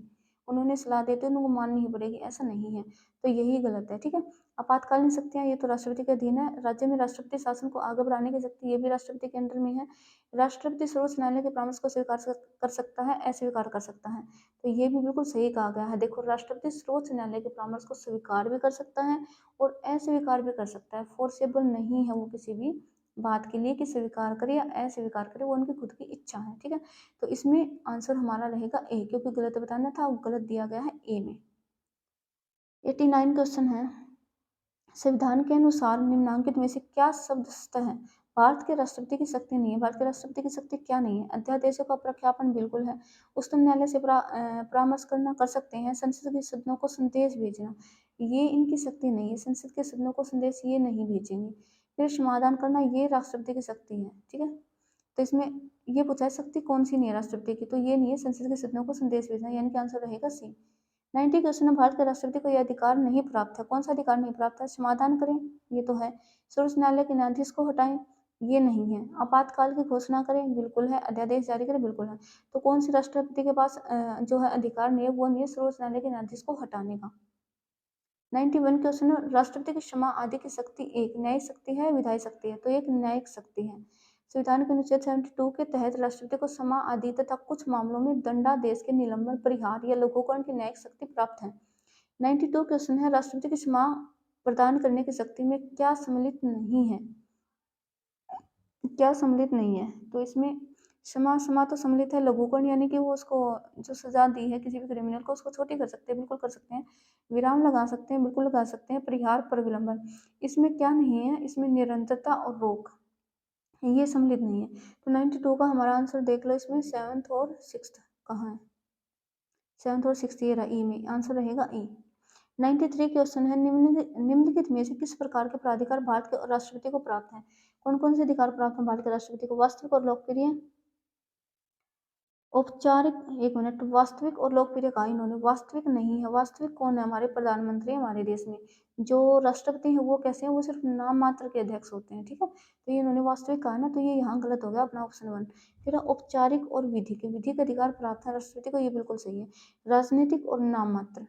उन्होंने सलाह देते उनको माननी ही पड़ेगी, ऐसा नहीं है। तो यही गलत है। ठीक है। आपातकालीन शक्तियां ये तो राष्ट्रपति के अधीन है। राज्य में राष्ट्रपति शासन को आगे बढ़ाने की शक्ति ये भी राष्ट्रपति के अंडर में है। राष्ट्रपति सर्वोच्च न्यायालय के परामर्श को स्वीकार कर सकता है, अस्वीकार कर सकता है। तो ये भी बिल्कुल सही कहा गया है। देखो, राष्ट्रपति सर्वोच्च न्यायालय के परामर्श को स्वीकार भी कर सकता है और अस्वीकार भी कर सकता है। फोर्सेबल नहीं है वो किसी भी बात के लिए कि स्वीकार करे या अस्वीकार करे, वो उनकी खुद की इच्छा है। ठीक है। तो इसमें आंसर हमारा रहेगा ए, क्योंकि गलत बताना था, वो गलत दिया गया है ए में। 89 क्वेश्चन है, संविधान के अनुसार निम्नांकित में से क्या शब्द सत्य है? भारत के राष्ट्रपति की शक्ति नहीं है। भारत के राष्ट्रपति की शक्ति क्या नहीं है? अध्यादेशों का प्रख्यापन बिल्कुल है। उच्चतम न्यायालय से परामर्श करना कर सकते हैं। संसद के सदनों को संदेश भेजना, ये इनकी शक्ति नहीं है। संसद के सदनों को संदेश ये नहीं भेजेंगे। फिर समाधान करना, ये राष्ट्रपति की शक्ति है। ठीक है। तो इसमें ये पूछा है शक्ति कौन सी नहीं है राष्ट्रपति की, तो ये नहीं है संसद के सदनों को संदेश भेजना, यानी कि आंसर रहेगा सी। 90 क्वेश्चन है, भारत के राष्ट्रपति को यह अधिकार नहीं प्राप्त है। कौन सा अधिकार नहीं प्राप्त है? समाधान करें, ये तो है। सर्वोच्च न्यायालय के न्यायाधीश को हटाएं, ये नहीं है। आपातकाल की घोषणा करें, बिल्कुल है। अध्यादेश जारी करें, बिल्कुल है। तो कौन सी राष्ट्रपति के पास जो है अधिकार नहीं है? वो नहीं है सर्वोच्च न्यायालय के न्यायाधीश को हटाने का। 91 क्वेश्चन है, राष्ट्रपति की क्षमा आदि की शक्ति एक न्यायिक शक्ति है, विधायी शक्ति है? तो एक न्यायिक शक्ति है। संविधान के अनुच्छेद 72 के तहत राष्ट्रपति को क्षमा आदि तथा कुछ मामलों में दंडादेश के निलंबन, परिहार या लघुकरण की न्यायिक शक्ति प्राप्त है। 92 क्वेश्चन है, राष्ट्रपति की क्षमा प्रदान करने की शक्ति में क्या सम्मिलित नहीं है? क्या सम्मिलित नहीं है? तो इसमें क्षमा क्षमा तो सम्मिलित है। लघुकरण यानी कि वो उसको जो सजा दी है किसी भी क्रिमिनल को, उसको छोटी कर सकते हैं, बिल्कुल कर सकते हैं। विराम लगा सकते हैं, बिल्कुल लगा सकते हैं। परिहार पर विलंबन, इसमें क्या नहीं है? इसमें निरंतरता और रोक, ये सम्मिलित नहीं है। तो 92 का हमारा आंसर देख लो, इसमें 7th और 6th कहाँ है? 7th और 6th ये रहा, ई में आंसर रहेगा ई। 93 क्वेश्चन है, निम्नलिखित में से किस प्रकार के प्राधिकार भारत के राष्ट्रपति को प्राप्त है? कौन कौन से अधिकार प्राप्त है भारत के राष्ट्रपति को? वास्तविक और लोकप्रिय, औपचारिक, एक मिनट, वास्तविक और लोकप्रिय कहा इन्होंने, वास्तविक नहीं है। वास्तविक कौन है? हमारे प्रधानमंत्री हमारे देश में। जो राष्ट्रपति है वो कैसे हैं? वो सिर्फ नाम मात्र के अध्यक्ष होते हैं, ठीक है। तो ये इन्होंने वास्तविक कहा ना, तो ये यहाँ गलत हो गया अपना ऑप्शन 1। फिर औपचारिक और विधिक अधिकार प्राप्त है राष्ट्रपति को, ये बिल्कुल सही है। राजनीतिक और नाम मात्र,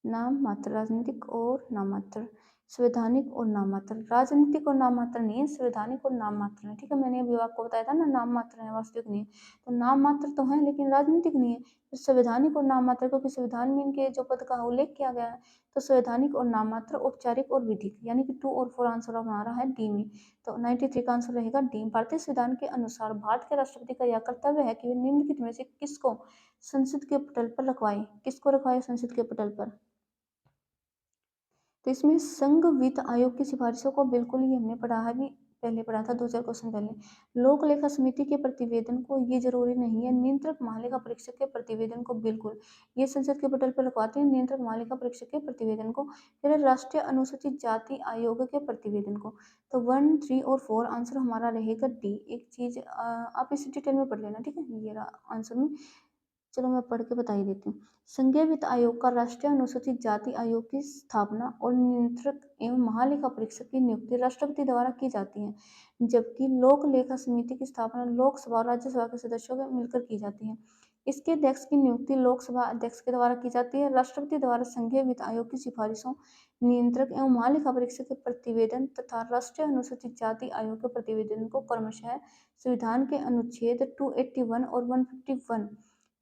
नाम मात्र, राजनीतिक और नाम मात्र, संवैधानिक और नाम मात्र। राजनीतिक और नाम मात्र नहीं है, संवैधानिक और नाम मात्र है, ठीक है। मैंने अभी आपको बताया था ना, नाम मात्र है, वास्तविक नहीं है। तो नाम मात्र तो है लेकिन राजनीतिक नहीं है। तो संवैधानिक और नाम मात्र, क्योंकि संविधान में इनके जो पद का उल्लेख किया गया है। तो संवैधानिक और नाम मात्र, औपचारिक और विधिक, यानी कि 2 और 4 आंसर हमारा है डी में। तो 93 का आंसर रहेगा डी। भारतीय संविधान के अनुसार भारत के राष्ट्रपति का यह कर्तव्य है कि वे निम्नलिखित में से किसको संसद के पटल पर रखवाए। किसको रखवाए संसद के पटल पर? तो इसमें संघ वित्त आयोग की सिफारिशों को बिल्कुल ही हमने पढ़ा है, भी पहले पढ़ा था 2-4 क्वेश्चन पहले। लोक लेखा समिति के प्रतिवेदन को, ये जरूरी नहीं है। नियंत्रक महालेखा परीक्षक के प्रतिवेदन को बिल्कुल, ये संसद के पटल पर रखवाते हैं, नियंत्रक महालेखा परीक्षक के प्रतिवेदन को। फिर राष्ट्रीय अनुसूचित जाति आयोग के प्रतिवेदन को। तो 1, 3 और 4 आंसर हमारा रहेगा डी। एक चीज आप इसे डिटेल में पढ़ लेना, ठीक है। ये रहा आंसर में। चलो मैं पढ़ के बता ही देती हूँ। संघीय वित्त आयोग का राष्ट्रीय अनुसूचित जाति आयोग की स्थापना और नियंत्रक एवं महालेखा परीक्षक की नियुक्ति राष्ट्रपति द्वारा की जाती है, जबकि लोक लेखा समिति की स्थापना लोकसभा और राज्यसभा के सदस्यों के मिलकर की जाती है। इसके अध्यक्ष की नियुक्ति लोकसभा अध्यक्ष के द्वारा की जाती है। राष्ट्रपति द्वारा संघीय वित्त आयोग की सिफारिशों, नियंत्रक एवं महालेखा परीक्षक के प्रतिवेदन तथा राष्ट्रीय अनुसूचित जाति आयोग के प्रतिवेदन को क्रमशः संविधान के अनुच्छेद 281 और 151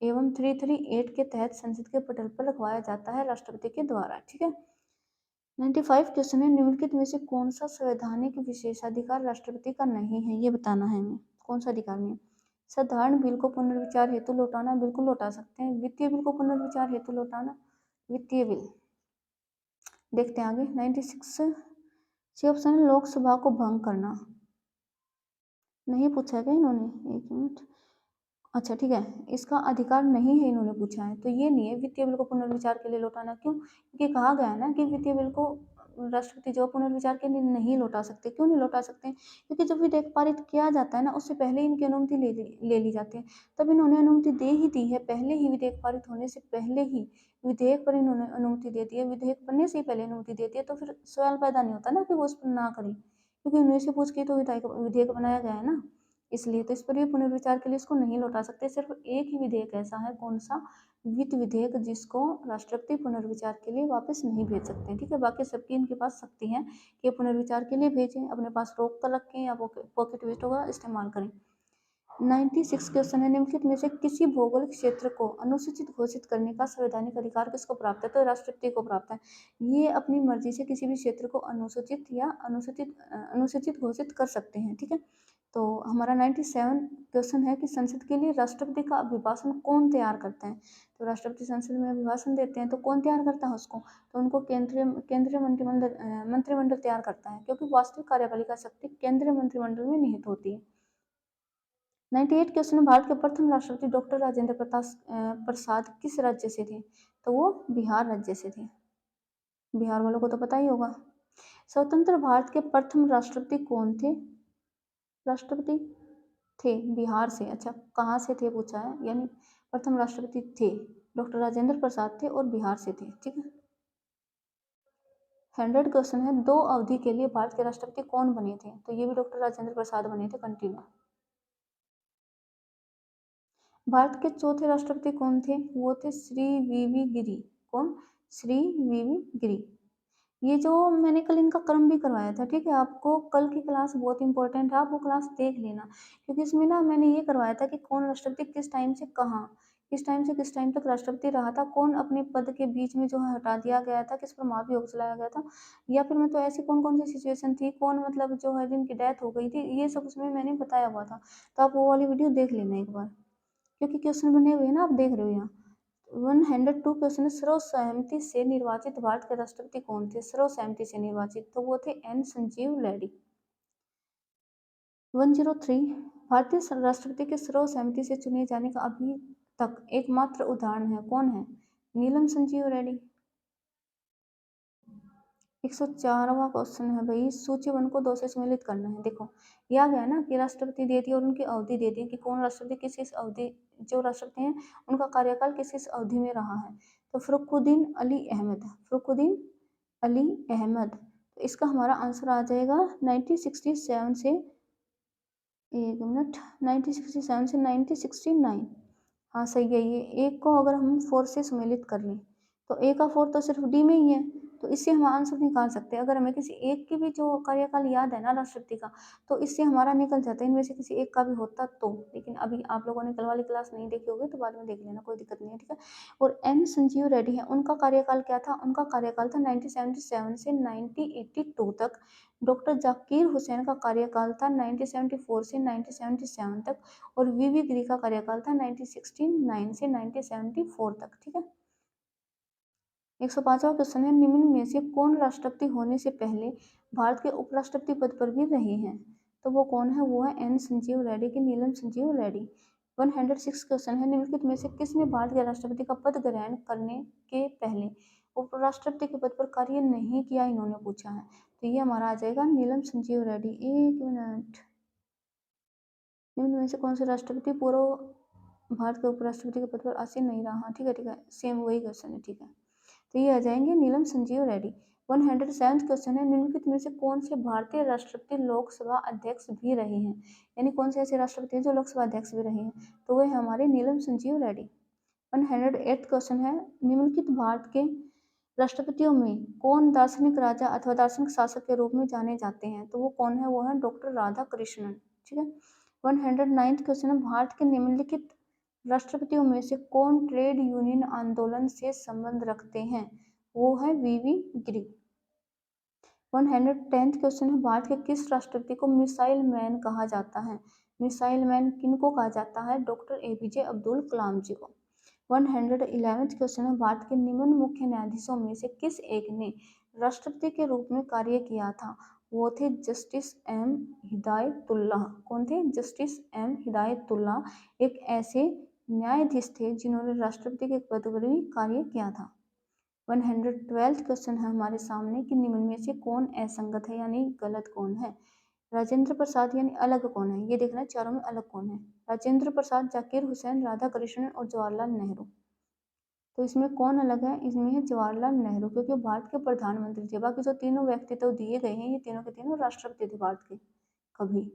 एवं 338 के तहत संसद के पटल पर रखवाया जाता है राष्ट्रपति के द्वारा, ठीक है। 95 क्वेश्चन है, निम्नलिखित में से कौन सा संवैधानिक विशेषाधिकार राष्ट्रपति का नहीं है, ये बताना है हमें। कौन सा अधिकार नहीं है? साधारण बिल को पुनर्विचार हेतु लौटाना, बिल्कुल लौटा सकते हैं। वित्तीय बिल को पुनर्विचार हेतु लौटाना, वित्तीय बिल। देखते हैं आगे। 96 सी ऑप्शन है, लोकसभा को भंग करना। नहीं पूछा है क्या इन्होंने? एक मिनट, अच्छा ठीक है, इसका अधिकार नहीं है इन्होंने पूछा है, तो ये नहीं है। वित्तीय बिल को पुनर्विचार के लिए लौटाना, क्यों? क्योंकि कहा गया है ना कि वित्तीय बिल को राष्ट्रपति जो पुनर्विचार के लिए नहीं लौटा सकते। क्यों नहीं लौटा सकते? क्योंकि जब विधेयक पारित किया जाता है ना, उससे पहले इनकी अनुमति ले ली जाती है। तब इन्होंने अनुमति दे ही दी है, पहले ही विधेयक पारित होने से पहले ही विधेयक पर इन्होंने अनुमति दे दी है, विधेयक बनने से ही पहले अनुमति दे दी है। तो फिर सवाल पैदा नहीं होता ना कि वो उस पर ना करें, क्योंकि उन्हीं से पूछ के तो विधेयक बनाया गया है ना, इसलिए। तो इस पर भी पुनर्विचार के लिए इसको नहीं लौटा सकते। सिर्फ एक ही विधेयक ऐसा है, कौन सा? वित्त विधेयक, जिसको राष्ट्रपति पुनर्विचार के लिए वापस नहीं भेज सकते, ठीक है। बाकी सबकी इनके पास शक्ति है कि पुनर्विचार के लिए भेजें, अपने पास रोक कर रखें या पॉकेट वेस्टों का इस्तेमाल करें। 96 क्वेश्चन है, निम्नलिखित में से किसी भौगोलिक क्षेत्र को अनुसूचित घोषित करने का संवैधानिक अधिकार किसको प्राप्त है? तो राष्ट्रपति को प्राप्त है। ये अपनी मर्जी से किसी भी क्षेत्र को अनुसूचित या अनुसूचित घोषित कर सकते हैं, ठीक है। तो हमारा 97 क्वेश्चन है कि संसद के लिए राष्ट्रपति का अभिभाषण कौन तैयार करते हैं? तो राष्ट्रपति संसद में अभिभाषण देते हैं, तो कौन तैयार करता है उसको? तो उनको केंद्रीय मंत्रिमंडल तैयार करता है, क्योंकि वास्तविक कार्यपालिका शक्ति केंद्रीय मंत्रिमंडल में निहित होती है। 98 क्वेश्चन, भारत के प्रथम राष्ट्रपति डॉक्टर राजेंद्र प्रसाद किस राज्य से थे? तो वो बिहार राज्य से थे। बिहार वालों को तो पता ही होगा। स्वतंत्र भारत के प्रथम राष्ट्रपति कौन थे? राष्ट्रपति थे बिहार से। अच्छा, कहाँ से थे पूछा है, यानी प्रथम राष्ट्रपति थे डॉक्टर राजेंद्र प्रसाद थे और बिहार से थे, ठीक है। 100 क्वेश्चन है, 2 अवधि के लिए भारत के राष्ट्रपति कौन बने थे? तो ये भी डॉक्टर राजेंद्र प्रसाद बने थे, कंटिन्यू। भारत के चौथे राष्ट्रपति कौन थे? वो थे श्री वीवी गिरी। कौन? श्री वीवी गिरी। ये जो मैंने कल इनका क्रम भी करवाया था, ठीक है। आपको कल की क्लास बहुत इंपॉर्टेंट है, आप वो क्लास देख लेना, क्योंकि इसमें ना मैंने ये करवाया था कि कौन राष्ट्रपति किस टाइम से कहाँ, किस टाइम से किस टाइम तक राष्ट्रपति रहा था, कौन अपने पद के बीच में जो है हटा दिया गया था, किस पर महाभियोग चलाया गया था, या फिर मतलब ऐसी कौन कौन सी सिचुएशन थी, कौन मतलब जो है जिनकी डेथ हो गई थी, ये सब उसमें मैंने बताया हुआ था। तो आप वो वाली वीडियो देख लेना एक बार, क्योंकि क्वेश्चन बने हुए हैं ना, आप देख रहे हो यहाँ। 102 क्वेश्चन, सर्वसहमति से निर्वाचित भारत के राष्ट्रपति कौन थे? सर्वसहमति से निर्वाचित, तो वो थे एन संजीव रेड्डी। 103, भारतीय राष्ट्रपति के सर्वसहमति से चुने जाने का अभी तक एकमात्र उदाहरण है, कौन है? नीलम संजीव रेड्डी। 104वां क्वेश्चन है भाई, सूची 1 को 2 से सम्मिलित करना है। देखो ये आ गया ना कि राष्ट्रपति दे दी और उनकी अवधि दे दी कि कौन राष्ट्रपति किस किस अवधि, जो राष्ट्रपति हैं उनका कार्यकाल किस किस अवधि में रहा है। तो फरुखुद्दीन अली अहमद, फरुखुद्दीन अली अहमद, तो इसका हमारा आंसर आ जाएगा 1967 से, एक मिनट, 1967 से 1969। हाँ सही है। ये एक को अगर हम 4 से सम्मिलित कर लें तो ए का 4 तो सिर्फ डी में ही है, तो इससे हम आंसर निकाल सकते हैं। अगर हमें किसी एक की भी जो कार्यकाल याद है ना राष्ट्रपति का, तो इससे हमारा निकल जाता है, इनमें से किसी एक का भी होता तो। लेकिन अभी आप लोगों ने कल वाली क्लास नहीं देखी होगी तो बाद में देख लेना, कोई दिक्कत नहीं है, ठीक है। और एन संजीव रेड्डी है, उनका कार्यकाल क्या था? उनका कार्यकाल था 1977 से 1982 तक। डॉक्टर जाकिर हुसैन का कार्यकाल था 1974 से 1977 तक। और वीवी गिरी का कार्यकाल था 1969 से 1974 तक, ठीक है। 105वां क्वेश्चन है, निम्न में से कौन राष्ट्रपति होने से पहले भारत के उपराष्ट्रपति पद पर भी रहे हैं? तो वो कौन है? वो है एन संजीव रेड्डी की नीलम संजीव रेड्डी। 106 क्वेश्चन है, निम्नलिखित में से किसने भारत के राष्ट्रपति का पद ग्रहण करने के पहले उपराष्ट्रपति के पद पर कार्य नहीं किया, इन्होंने पूछा है। तो ये हमारा आ जाएगा नीलम संजीव रेड्डी। एक मिनट, निम्न में से कौन से राष्ट्रपति पूर्व भारत के उपराष्ट्रपति के पद पर आसीन नहीं रहा? ठीक है, ठीक है, सेम वही क्वेश्चन है, ठीक है। तो ये आ जाएंगे नीलम संजीव रेड्डी। 107 क्वेश्चन है, निम्नलिखित में से कौन से भारतीय राष्ट्रपति लोकसभा अध्यक्ष भी रहे हैं? यानी कौन से ऐसे राष्ट्रपति हैं जो लोकसभा अध्यक्ष भी रहे हैं? तो वह हमारे नीलम संजीव रेड्डी। 108 क्वेश्चन है, निम्नलिखित भारत के राष्ट्रपतियों में कौन दार्शनिक राजा अथवा दार्शनिक शासक के रूप में जाने जाते हैं? तो वो कौन है? वो है डॉक्टर राधा कृष्णन, ठीक है। 109 क्वेश्चन है, भारत के निम्नलिखित राष्ट्रपतियों में से कौन ट्रेड यूनियन आंदोलन से संबंध रखते हैं? वो है वीवी गिरी। 110 क्वेश्चन है, भारत के किस राष्ट्रपति को मिसाइल मैन कहा जाता है? मिसाइल मैन किनको कहा जाता है? डॉक्टर एपीजे अब्दुल कलाम जी को। 111 क्वेश्चन है, भारत के निम्न मुख्य न्यायाधीशों में से किस एक ने राष्ट्रपति के रूप में कार्य किया था? वो थे जस्टिस एम हिदायतुल्लाह। कौन थे? जस्टिस एम हिदायतुल्लाह एक ऐसे न्यायाधीश थे जिन्होंने राष्ट्रपति के पद पर भी कार्य किया था। 112 क्वेश्चन है हमारे सामने कि निम्न में से कौन असंगत है, यानी गलत कौन है? राजेंद्र प्रसाद यानी अलग कौन है? ये देखना चारों में अलग कौन है। राजेंद्र प्रसाद, जाकिर हुसैन, राधा कृष्णन और जवाहरलाल नेहरू। तो इसमें कौन अलग है? इसमें है जवाहरलाल नेहरू, क्योंकि भारत के प्रधानमंत्री थे। बाकी जो तीनों व्यक्तित्व दिए गए हैं ये तीनों के तीनों राष्ट्रपति थे भारत के। कभी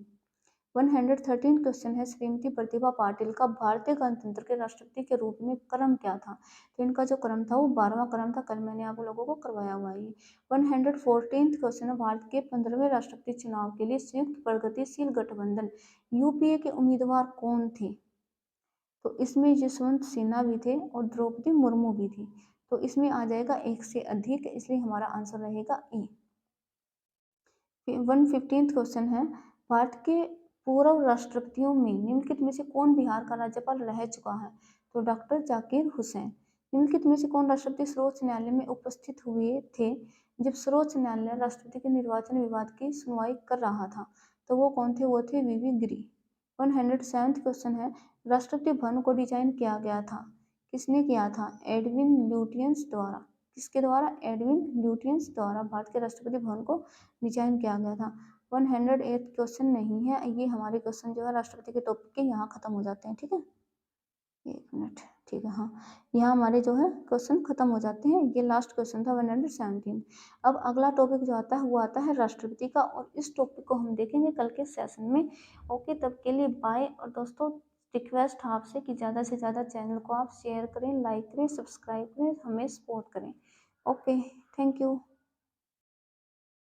113 क्वेश्चन है, श्रीमती प्रतिभा पाटिल का भारतीय गणतंत्र के राष्ट्रपति के रूप में क्रम क्या था? तो इनका जो क्रम था वो 12वां क्रम था। कल मैंने आप लोगों को करवाया हुआ है। 114 क्वेश्चन है, भारत के 15वें राष्ट्रपति चुनाव के लिए संयुक्त प्रगतिशील गठबंधन यूपीए के उम्मीदवार कौन थे? तो इसमें यशवंत सिन्हा भी थे और द्रौपदी मुर्मू भी थी। तो इसमें आ जाएगा एक से अधिक, इसलिए हमारा आंसर रहेगा ए। 115 क्वेश्चन है, भारत के पूर्व राष्ट्रपतियों में निम्नलिखित में से कौन बिहार का राज्यपाल रह चुका है? तो डॉक्टर जाकिर हुसैन। निम्नलिखित में से कौन राष्ट्रपति सर्वोच्च न्यायालय में उपस्थित हुए थे जब सर्वोच्च न्यायालय राष्ट्रपति के निर्वाचन विवाद की सुनवाई कर रहा था? तो वो कौन थे? वो थे वीवी गिरी। 107 क्वेश्चन है, राष्ट्रपति भवन को डिजाइन किया गया था, किसने किया था? एडविन ल्यूटियंस द्वारा। किसके द्वारा? एडविन ल्यूटियंस द्वारा भारत के राष्ट्रपति भवन को डिजाइन किया गया था। 108 क्वेश्चन नहीं है, ये हमारे क्वेश्चन जो है राष्ट्रपति के टॉपिक के यहाँ खत्म हो जाते हैं, ठीक है। एक मिनट, ठीक है, हाँ, यहाँ हमारे जो है क्वेश्चन खत्म हो जाते हैं। ये लास्ट क्वेश्चन था 117। अब अगला टॉपिक जो आता है वो आता है राष्ट्रपति का, और इस टॉपिक को हम देखेंगे कल के सेशन में। ओके, तब के लिए बाय। और दोस्तों रिक्वेस्ट आपसे कि ज़्यादा से ज़्यादा चैनल को आप शेयर करें, लाइक करें, सब्सक्राइब करें, हमें सपोर्ट करें। Okay, thank you.